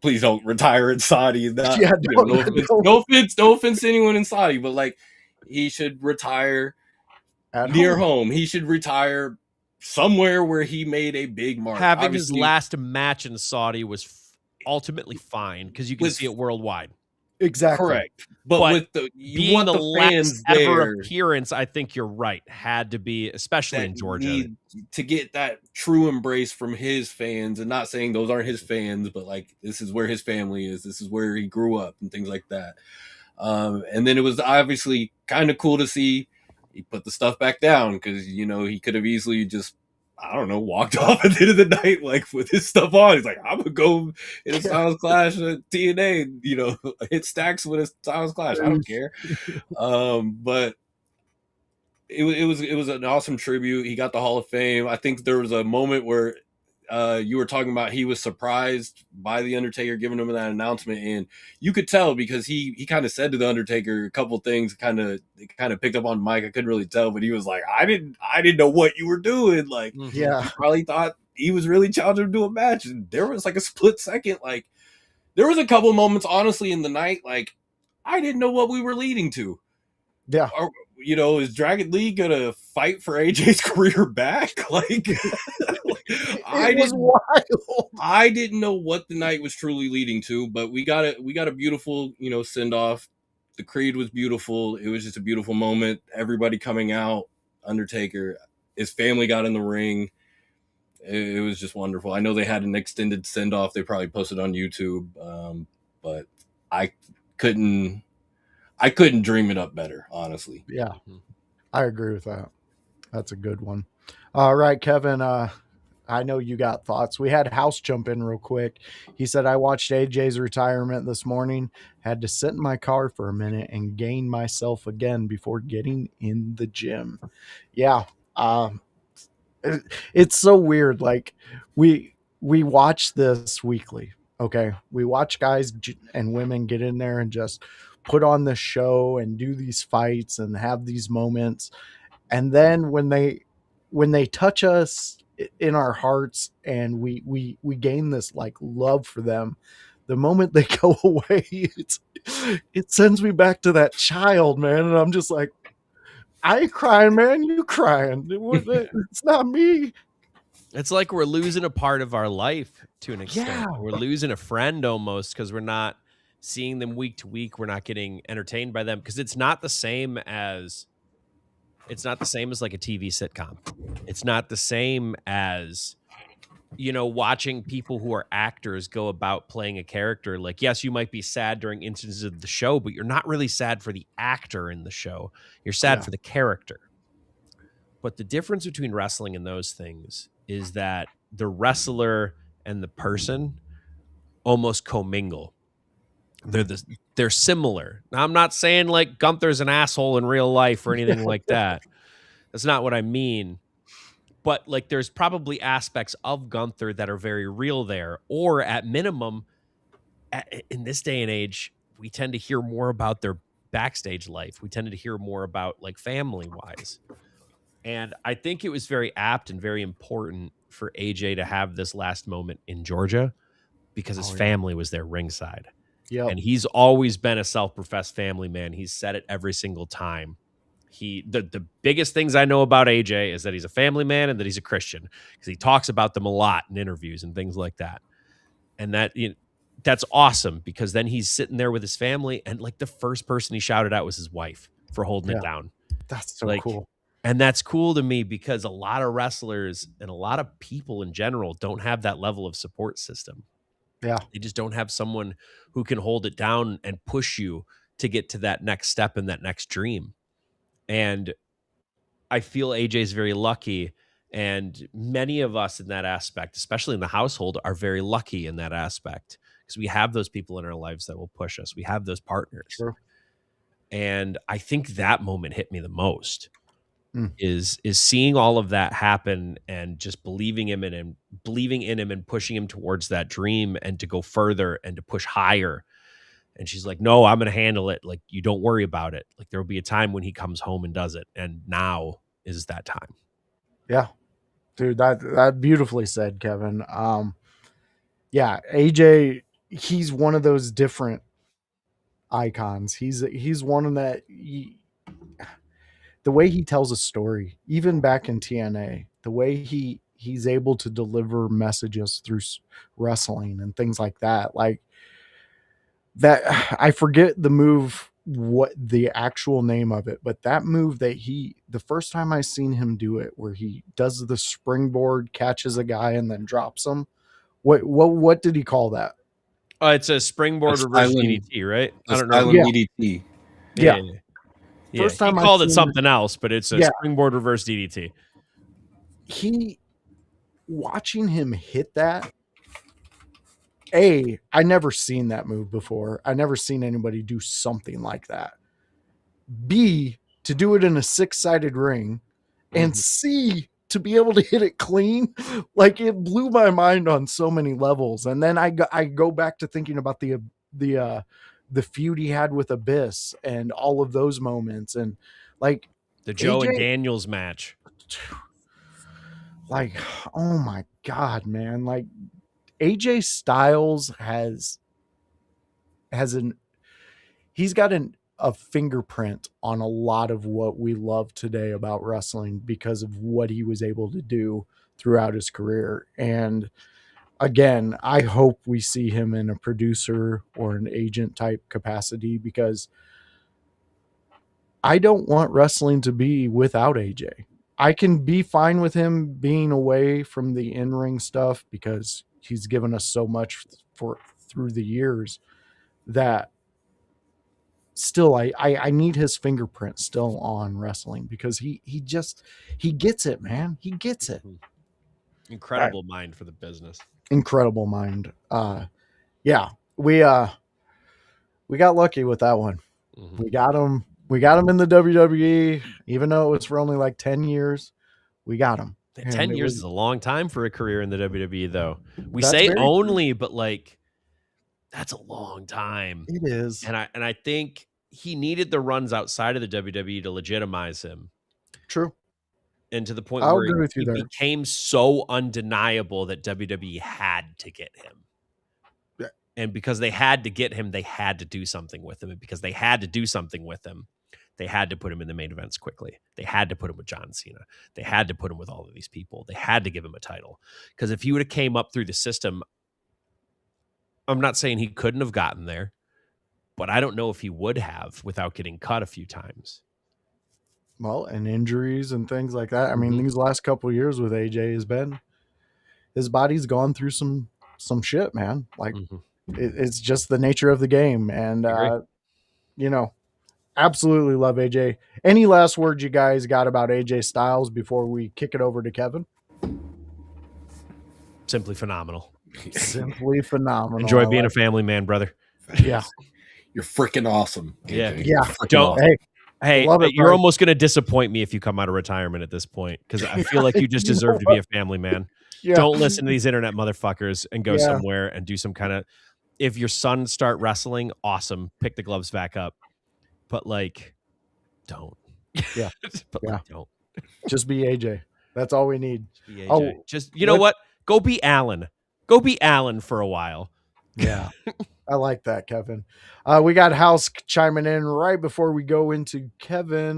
please don't retire in Saudi. Not, no offense to anyone in Saudi, but like, he should retire near home. He should retire somewhere where he made a big mark. Having obviously, his last match in Saudi was ultimately fine, because you can see it worldwide. Exactly. Correct. But with being the last ever appearance, I think you're right. Had to be, especially in Georgia, to get that true embrace from his fans, and not saying those aren't his fans, but like, this is where his family is. This is where he grew up and things like that. And then it was obviously kind of cool to see he put the stuff back down, because, he could have easily just, I don't know, walked off at the end of the night, like with his stuff on. He's like, I'm gonna go in a Styles Clash at TNA, hit stacks with a Styles Clash. I don't care. But it was an awesome tribute. He got the Hall of Fame. I think there was a moment where you were talking about he was surprised by the Undertaker giving him that announcement, and you could tell because he kind of said to the Undertaker a couple things, kind of picked up on mic. I couldn't really tell, but he was like, I didn't know what you were doing. Like, yeah, he probably thought he was really challenging him to a match. And there was like a split second, like there was a couple moments honestly in the night, like I didn't know what we were leading to. Yeah. Is Dragon Lee gonna fight for AJ's career back? Like, I didn't know what the night was truly leading to, but we got a beautiful, send off. The Creed was beautiful. It was just a beautiful moment. Everybody coming out. Undertaker, his family got in the ring. It was just wonderful. I know they had an extended send off. They probably posted on YouTube, but I couldn't dream it up better, honestly. Yeah, I agree with that. That's a good one. All right, Kevin, I know you got thoughts. We had House jump in real quick. He said, I watched AJ's retirement this morning, had to sit in my car for a minute and gain myself again before getting in the gym. Yeah. It's so weird. Like we watch this weekly. Okay. We watch guys and women get in there and just put on the show and do these fights and have these moments. And then when they touch us in our hearts and we gain this like love for them, the moment they go away, it sends me back to that child, man. And I'm just like, I ain't crying, man. You crying. It's not me. It's like we're losing a part of our life to an extent. Yeah. We're losing a friend almost because we're not seeing them week to week. We're not getting entertained by them because it's not the same as like a TV sitcom. It's not the same as, you know, watching people who are actors go about playing a character. Like, yes, you might be sad during instances of the show, but you're not really sad for the actor in the show. You're sad for the character. But the difference between wrestling and those things is that the wrestler and the person almost commingle. They're similar. Now, I'm not saying like Gunther's an asshole in real life or anything like that. That's not what I mean. But like there's probably aspects of Gunther that are very real there. Or at minimum, in this day and age, we tend to hear more about their backstage life. We tended to hear more about like family-wise. And I think it was very apt and very important for AJ to have this last moment in Georgia because his family was there ringside. Yep. And he's always been a self-professed family man. He's said it every single time. The biggest things I know about AJ is that he's a family man and that he's a Christian because he talks about them a lot in interviews and things like that. And that's awesome because then he's sitting there with his family and like the first person he shouted out was his wife for holding it down. That's so cool. And that's cool to me because a lot of wrestlers and a lot of people in general don't have that level of support system. Yeah. They just don't have someone who can hold it down and push you to get to that next step and that next dream. And I feel AJ is very lucky. And many of us in that aspect, especially in the household, are very lucky in that aspect because we have those people in our lives that will push us. We have those partners. Sure. And I think that moment hit me the most. Is seeing all of that happen and just believing in him and pushing him towards that dream and to go further and to push higher. And she's like, no, I'm going to handle it. Like, you don't worry about it. Like, there will be a time when he comes home and does it. And now is that time. Yeah, dude, that beautifully said, Kevin. Yeah, AJ, he's one of those different icons. He's one that the way he tells a story, even back in TNA, the way he's able to deliver messages through wrestling and things like that. Like that, I forget the move, what the actual name of it, but that move that the first time I seen him do it, where he does the springboard, catches a guy and then drops him. What did he call that? It's a springboard reverse DDT, right? I don't know. DDT. Yeah. First time he called it something else, but it's a springboard reverse DDT. Watching him hit that, I never seen that move before. I never seen anybody do something like that. B, to do it in a 6-sided ring, and C, to be able to hit it clean, like it blew my mind on so many levels. And then I go back to thinking about the feud he had with Abyss and all of those moments, and like the Joe and Daniels match. Like, oh my God, man! Like AJ Styles he's got a fingerprint on a lot of what we love today about wrestling because of what he was able to do throughout his career. And again, I hope we see him in a producer or an agent type capacity because I don't want wrestling to be without AJ. I can be fine with him being away from the in-ring stuff because he's given us so much through the years that still I need his fingerprint still on wrestling because he gets it, man. He gets it. Incredible mind for the business. Incredible mind. Yeah, we got lucky with that one. We got him in the WWE, even though it was for only like 10 years. We got him. 10 years is a long time for a career in the WWE, though. We say only, but like That's a long time. It is. And I think he needed the runs outside of the WWE to legitimize him. True. And to the point I'll where agree with you he there. became so undeniable that WWE had to get him. Yeah. And because they had to get him, they had to do something with him. And because they had to do something with him, they had to put him in the main events quickly. They had to put him with John Cena. They had to put him with all of these people. They had to give him a title. Because if he would have came up through the system, I'm not saying he couldn't have gotten there, but I don't know if he would have without getting cut a few times. Well, and injuries and things like that. I mean, Mhm. these last couple of years with AJ has been, his body's gone through some shit, man. Like it's just the nature of the game. And, you know, absolutely love AJ. Any last words you guys got about AJ Styles before we kick it over to Kevin? Simply phenomenal. Simply phenomenal. Enjoy being a family man, brother. Yeah. You're freaking awesome. AJ. Yeah. Yeah. You're freaking Don't- awesome. Hey, Love it, you're bro. almost going to disappoint me if you come out of retirement at this point, because I feel like you just You know deserve to be a family man. Yeah. Don't listen to these internet motherfuckers and go Yeah. somewhere and do some kind of. If your son start wrestling, awesome. Pick the gloves back up, but like, don't. Yeah. but Yeah. like, don't. Just be AJ. That's all we need. Be AJ. Oh, Just you know what? Go be Alan. Go be Alan for a while. Yeah. I like that, Kevin. We got House chiming in right before we go into Kevin.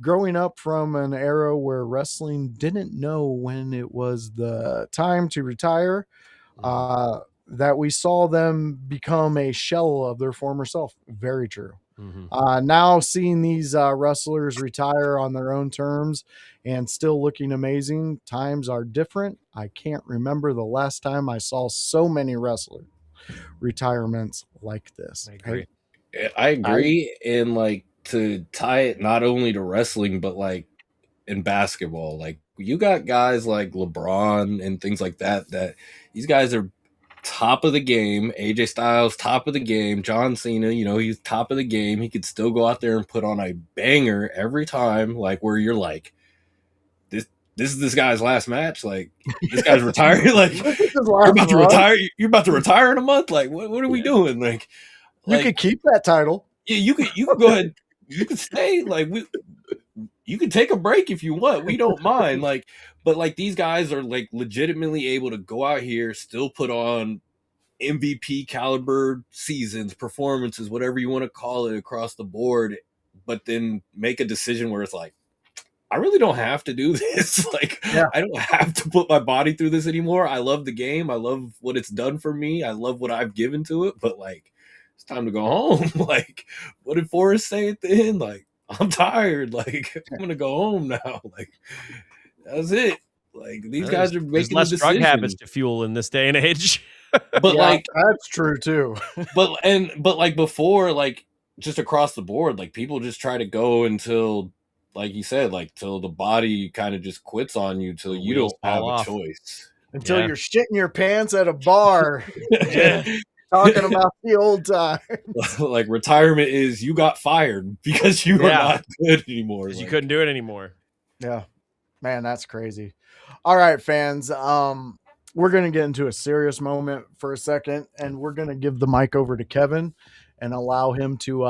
Growing up from an era where wrestling didn't know when it was the time to retire, that we saw them become a shell of their former self. Very true. Now seeing these wrestlers retire on their own terms and still looking amazing, times are different. I can't remember the last time I saw so many wrestlers retirements like this. I agree. I agree. And like to tie it not only to wrestling, but like in basketball, like you got guys like LeBron and things like that, that these guys are top of the game. AJ Styles, top of the game. John Cena, you know, he's top of the game. He could still go out there and put on a banger every time, like where you're like, this is this guy's last match. Like this guy's retiring. Like you're about to retire. You're about to retire in a month. Like what are we doing? Like you could keep that title. Yeah, you could go ahead. You could stay. Like you could take a break if you want. We don't mind. Like, but like these guys are like legitimately able to go out here, still put on MVP caliber seasons, performances, whatever you want to call it, across the board, but then make a decision where it's like, I really don't have to do this. Like, I don't have to put my body through this anymore. I love the game. I love what it's done for me. I love what I've given to it, but like, it's time to go home. Like, what did Forrest say at the end? Like, I'm tired. Like, I'm going to go home now. Like, that's it. Like, these guys are making less the decision. drug habits to fuel in this day and age. But like, that's true too. but like before, like just across the board, like people just try to go until, like you said, like till the body kind of just quits on you, till you don't have a choice. Until you're shitting your pants at a bar. Talking about the old time. Like retirement is you got fired because you are not good anymore. Because you couldn't do it anymore. Yeah. Man, that's crazy. All right, fans. We're going to get into a serious moment for a second, and we're going to give the mic over to Kevin and allow him to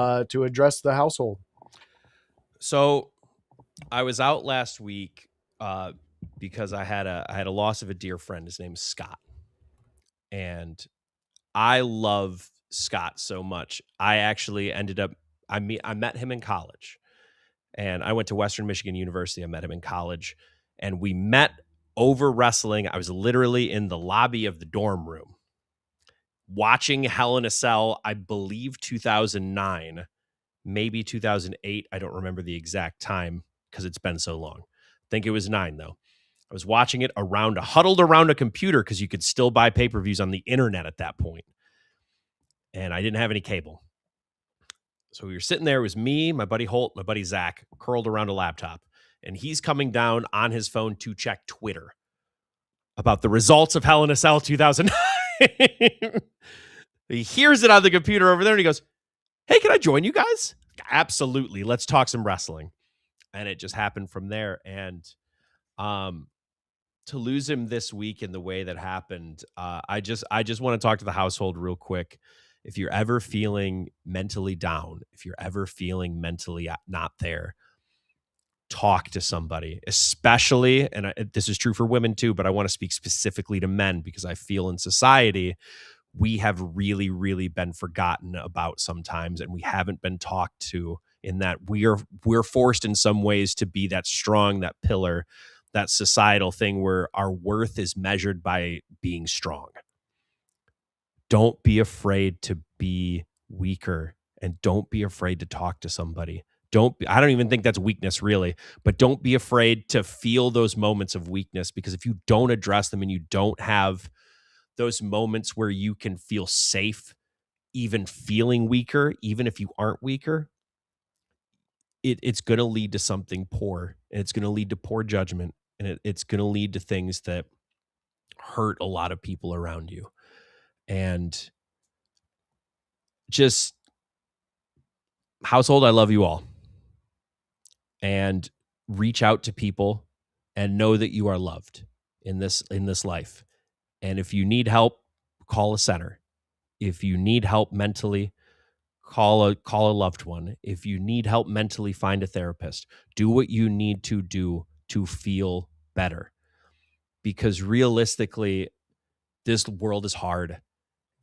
address the household. So I was out last week because I had a loss of a dear friend. His name's Scott. And I love Scott so much. I actually ended up, I met him in college, and I went to Western Michigan University. I met him in college, and we met over wrestling. I was literally in the lobby of the dorm room watching Hell in a Cell, I believe 2009, maybe 2008. I don't remember the exact time because it's been so long. I think it was 9 though. I was watching it huddled around a computer because you could still buy pay-per-views on the internet at that point. And I didn't have any cable. So we were sitting there. It was me, my buddy Holt, my buddy Zach, curled around a laptop. And he's coming down on his phone to check Twitter about the results of Hell in a Cell 2009. He hears it on the computer over there and he goes, "Hey, can I join you guys?" Absolutely. Let's talk some wrestling. And it just happened from there. And to lose him this week in the way that happened, I just want to talk to the household real quick. If you're ever feeling mentally down, if you're ever feeling mentally not there, talk to somebody, especially, and this is true for women too, but I want to speak specifically to men because I feel in society we have really, really been forgotten about sometimes, and we haven't been talked to, in that we're forced in some ways to be that strong, that pillar, that societal thing where our worth is measured by being strong. Don't be afraid to be weaker, and don't be afraid to talk to somebody. I don't even think that's weakness really, but don't be afraid to feel those moments of weakness, because if you don't address them and you don't have those moments where you can feel safe, even feeling weaker, even if you aren't weaker, it's going to lead to something poor, and it's going to lead to poor judgment, and it's going to lead to things that hurt a lot of people around you. And just, household, I love you all, and reach out to people and know that you are loved in this life. And if you need help, call a center. If you need help mentally, call a loved one. If you need help mentally, find a therapist. Do what you need to do to feel better. Because realistically, this world is hard.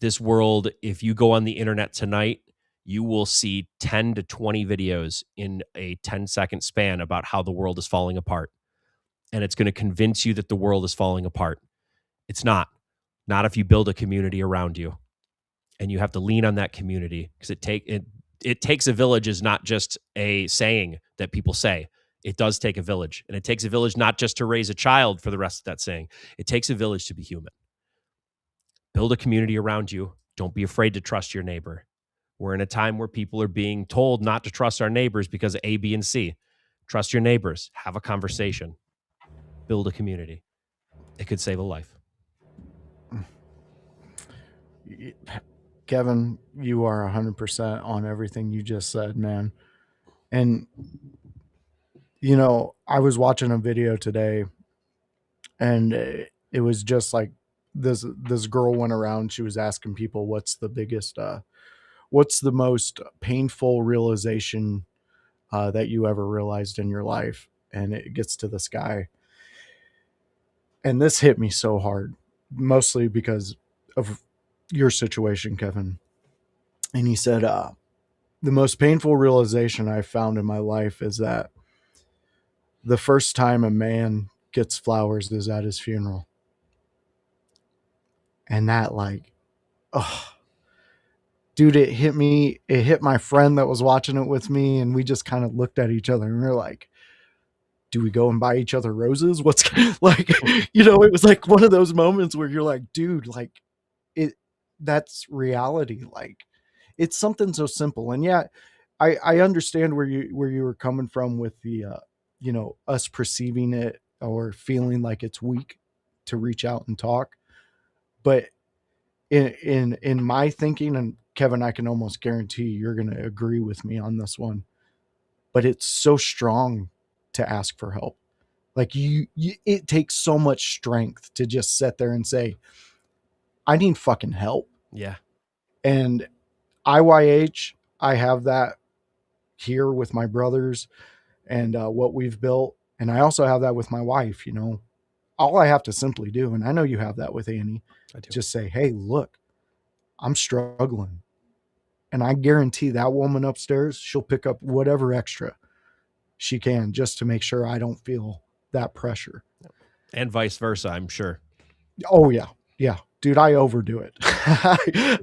This world, if you go on the internet tonight, you will see 10 to 20 videos in a 10-second span about how the world is falling apart. And it's going to convince you that the world is falling apart. It's not. Not if you build a community around you. And you have to lean on that community, because it takes a village is not just a saying that people say. It does take a village. And it takes a village not just to raise a child for the rest of that saying. It takes a village to be human. Build a community around you. Don't be afraid to trust your neighbor. We're in a time where people are being told not to trust our neighbors because of A, B, and C. Trust your neighbors. Have a conversation. Build a community. It could save a life. Kevin, you are 100% on everything you just said, man. And, you know, I was watching a video today, and it was just like this girl went around. She was asking people, what's the most painful realization that you ever realized in your life? And it gets to this guy. And this hit me so hard, mostly because of your situation, Kevin. And he said, the most painful realization I found in my life is that the first time a man gets flowers is at his funeral. And that, like, oh, dude, it hit me. It hit my friend that was watching it with me. And we just kind of looked at each other and we were like, do we go and buy each other roses? What's like, you know, it was like one of those moments where you're like, dude, like that's reality. Like, it's something so simple. And yeah, I understand where you were coming from with the, you know, us perceiving it or feeling like it's weak to reach out and talk. But in my thinking, and Kevin, I can almost guarantee you're going to agree with me on this one, but it's so strong to ask for help. Like it takes so much strength to just sit there and say, I need fucking help. Yeah. And IYH, I have that here with my brothers and what we've built. And I also have that with my wife. You know, all I have to simply do, and I know you have that with Annie, just say, hey, look, I'm struggling. And I guarantee that woman upstairs, she'll pick up whatever extra she can just to make sure I don't feel that pressure. And vice versa, I'm sure. Oh, yeah. Yeah. Dude, I overdo it.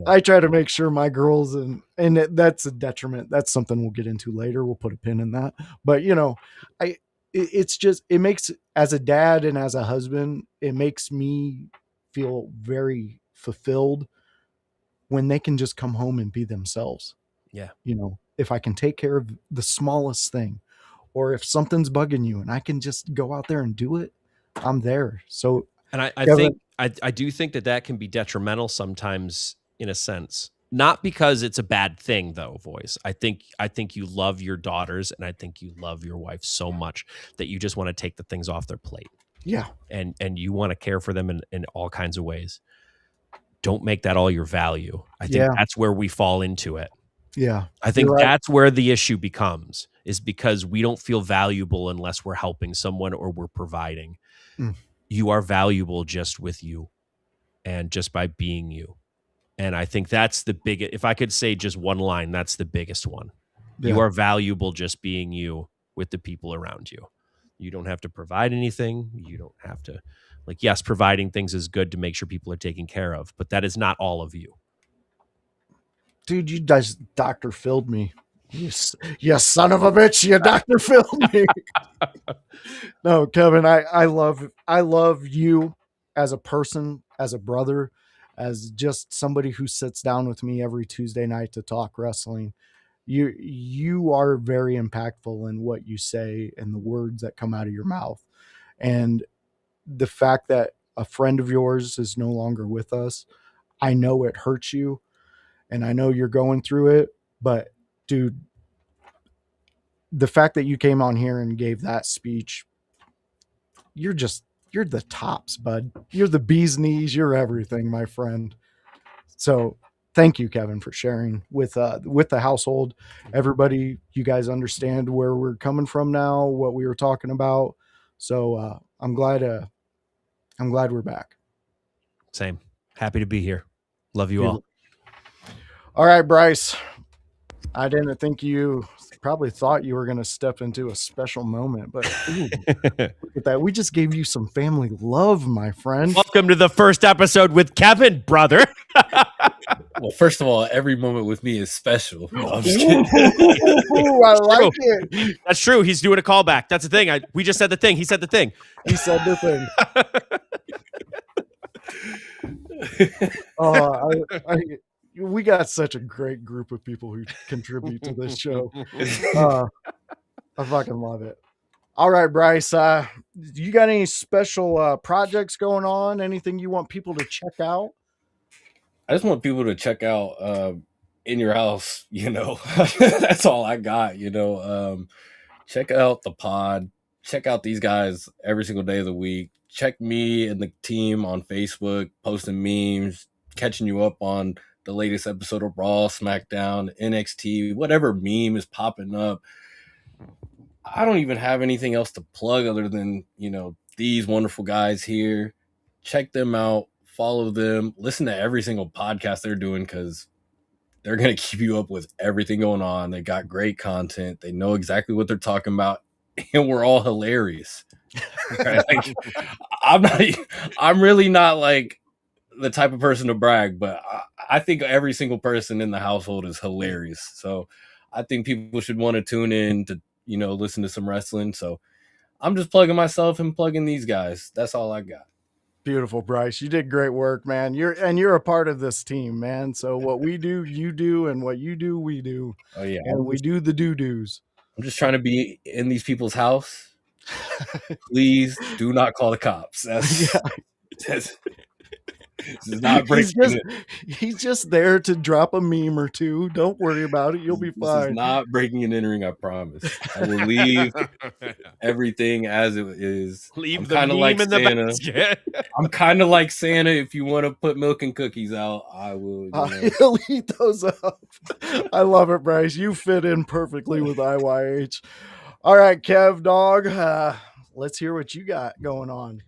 I try to make sure my girls, and that's a detriment. That's something we'll get into later. We'll put a pin in that. But, you know, it's just, it makes, as a dad and as a husband, it makes me feel very fulfilled when they can just come home and be themselves. Yeah. You know, if I can take care of the smallest thing, or if something's bugging you and I can just go out there and do it, I'm there. So, and I Kevin, think I do think that can be detrimental sometimes, in a sense. Not because it's a bad thing, though, Voice. I think you love your daughters, and I think you love your wife so much that you just want to take the things off their plate. Yeah. and you want to care for them in all kinds of ways, don't make that all your value. I think that's where we fall into it. Yeah. I think that's where the issue becomes, is because we don't feel valuable unless we're helping someone or we're providing. You are valuable just with you and just by being you. And I think that's the biggest, if I could say just one line, that's the biggest one. You are valuable just being you with the people around you. You don't have to provide anything. You don't have to, like, yes, providing things is good to make sure people are taken care of, but that is not all of you. Dude, you guys Dr. Phil'd me. You son of a bitch, you Dr. Phil'd me. No, Kevin, I love you as a person, as a brother, as just somebody who sits down with me every Tuesday night to talk wrestling. You are very impactful in what you say and the words that come out of your mouth. And the fact that a friend of yours is no longer with us, I know it hurts you. And I know you're going through it, but dude, the fact that you came on here and gave that speech, you're the tops, bud. You're the bee's knees. You're everything, my friend. So thank you, Kevin, for sharing with the household. Everybody, you guys understand where we're coming from now, what we were talking about. So I'm glad we're back. Same. Happy to be here. Love you all. All right, Bryce. I didn't think you probably thought you were going to step into a special moment, but ooh, look at that. We just gave you some family love, my friend. Welcome to the first episode with Kevin, brother. Well, first of all, every moment with me is special. No, I'm just kidding. Ooh, I like it. That's true. He's doing a callback. That's the thing. We just said the thing. He said the thing. He said the thing. We got such a great group of people who contribute to this show. I fucking love it. All right, Bryce, you got any special projects going on? Anything you want people to check out? I just want people to check out In Your House, that's all I got, check out the pod, check out these guys every single day of the week. Check me and the team on Facebook, posting memes, catching you up on the latest episode of Raw, SmackDown, NXT, whatever meme is popping up. I don't even have anything else to plug other than, these wonderful guys here. Check them out, follow them, listen to every single podcast they're doing because they're going to keep you up with everything going on. They got great content. They know exactly what they're talking about, and we're all hilarious. Right? Like, I'm really not like the type of person to brag, but I think every single person in the household is hilarious. So I think people should want to tune in to, listen to some wrestling. So I'm just plugging myself and plugging these guys. That's all I got. Beautiful, Bryce. You did great work, man. You're a part of this team, man. So what we do, you do, and what you do, we do. Oh yeah. And we do the do-dos. I'm just trying to be in these people's house. Please do not call the cops. This is not breaking he's just there to drop a meme or two. Don't worry about it. You'll be fine. This is not breaking and entering, I promise. I will leave everything as it is. Leave the meme like in Santa. The basket. I'm kind of like Santa. If you want to put milk and cookies out, I will. He'll eat those up. I love it, Bryce. You fit in perfectly with IYH. All right, Kev, dog. Let's hear what you got going on.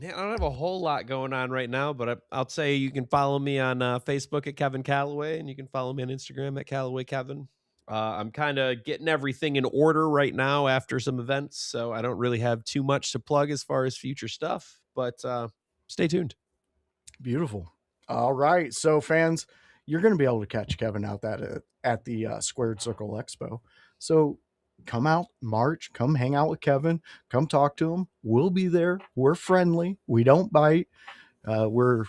Man, I don't have a whole lot going on right now, but I'll say you can follow me on Facebook at Kevin Kalloway, and you can follow me on Instagram at Kalloway Kevin. I'm kind of getting everything in order right now after some events, so I don't really have too much to plug as far as future stuff, but stay tuned. Beautiful. All right, so fans, you're going to be able to catch Kevin out at the Squared Circle Expo. So come out March, come hang out with Kevin, come talk to him. We'll be there. We're friendly. We don't bite. We're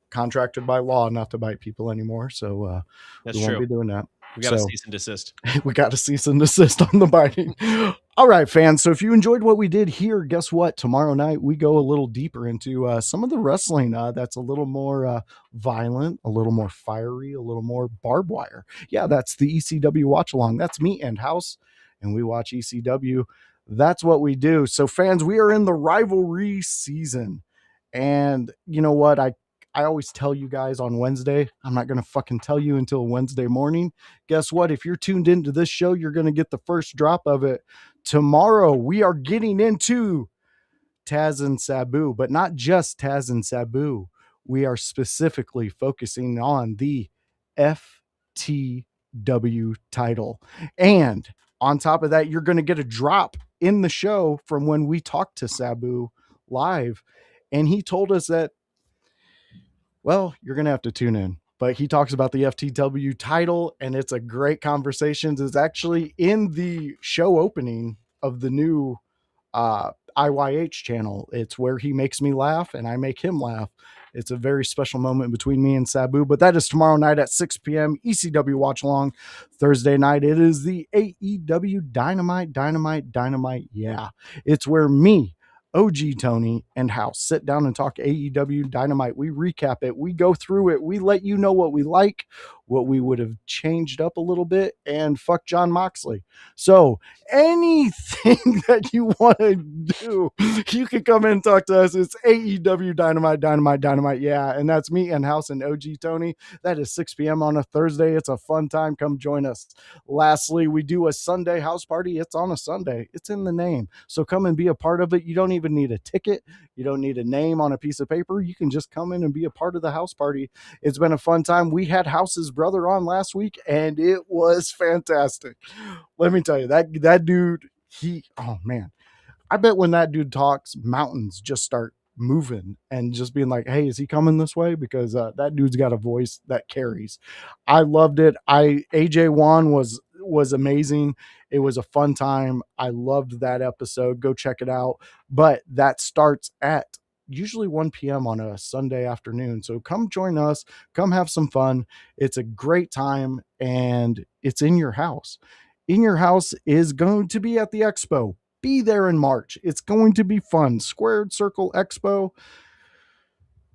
contracted by law not to bite people anymore. So that's we won't be doing that. We got to cease and desist. We got to cease and desist on the biting. All right, fans. So if you enjoyed what we did here, guess what? Tomorrow night, we go a little deeper into some of the wrestling that's a little more violent, a little more fiery, a little more barbed wire. Yeah, that's the ECW watch along. That's me and House. And we watch ECW. That's what we do. So fans, we are in the rivalry season. And you know what? I always tell you guys on Wednesday. I'm not going to fucking tell you until Wednesday morning. Guess what? If you're tuned into this show, you're going to get the first drop of it tomorrow. We are getting into Taz and Sabu, but not just Taz and Sabu. We are specifically focusing on the FTW title. And on top of that, you're going to get a drop in the show from when we talked to Sabu live. And he told us that, well, you're going to have to tune in. But he talks about the FTW title, and it's a great conversation. It's actually in the show opening of the new IYH channel. It's where he makes me laugh and I make him laugh. It's a very special moment between me and Sabu, but that is tomorrow night at 6 p.m. ECW watch along. Thursday night, it is the AEW Dynamite. Yeah, it's where me, OG Tony, and House sit down and talk AEW Dynamite. We recap it. We go through it. We let you know what we like, what we would have changed up a little bit, and fuck John Moxley. So anything that you want to do, you can come in and talk to us. It's AEW Dynamite. Yeah, and that's me and House and OG Tony. That is 6 p.m. on a Thursday. It's a fun time. Come join us. Lastly, we do a Sunday house party. It's on a Sunday. It's in the name. So come and be a part of it. You don't even need a ticket. You don't need a name on a piece of paper. You can just come in and be a part of the house party. It's been a fun time. We had House's brother on last week, and it was fantastic. Let me tell you, that dude, oh man, I bet when that dude talks, mountains just start moving and just being like, hey, is he coming this way? Because that dude's got a voice that carries. I loved it. AJ1 was amazing. It was a fun time. I loved that episode. Go check it out. But that starts at usually 1 p.m. on a Sunday afternoon. So come join us. Come have some fun. It's a great time, and it's in your house. In Your House is going to be at the Expo. Be there in March. It's going to be fun. Squared Circle Expo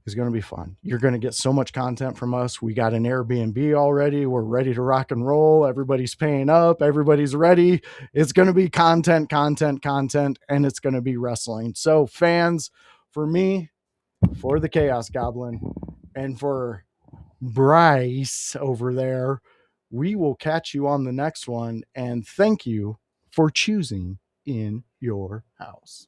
is going to be fun. You're going to get so much content from us. We got an Airbnb already. We're ready to rock and roll. Everybody's paying up. Everybody's ready. It's going to be content, and it's going to be wrestling. So fans, for me, for the Chaos Goblin, and for Bryce over there, we will catch you on the next one. And thank you for choosing In Your House.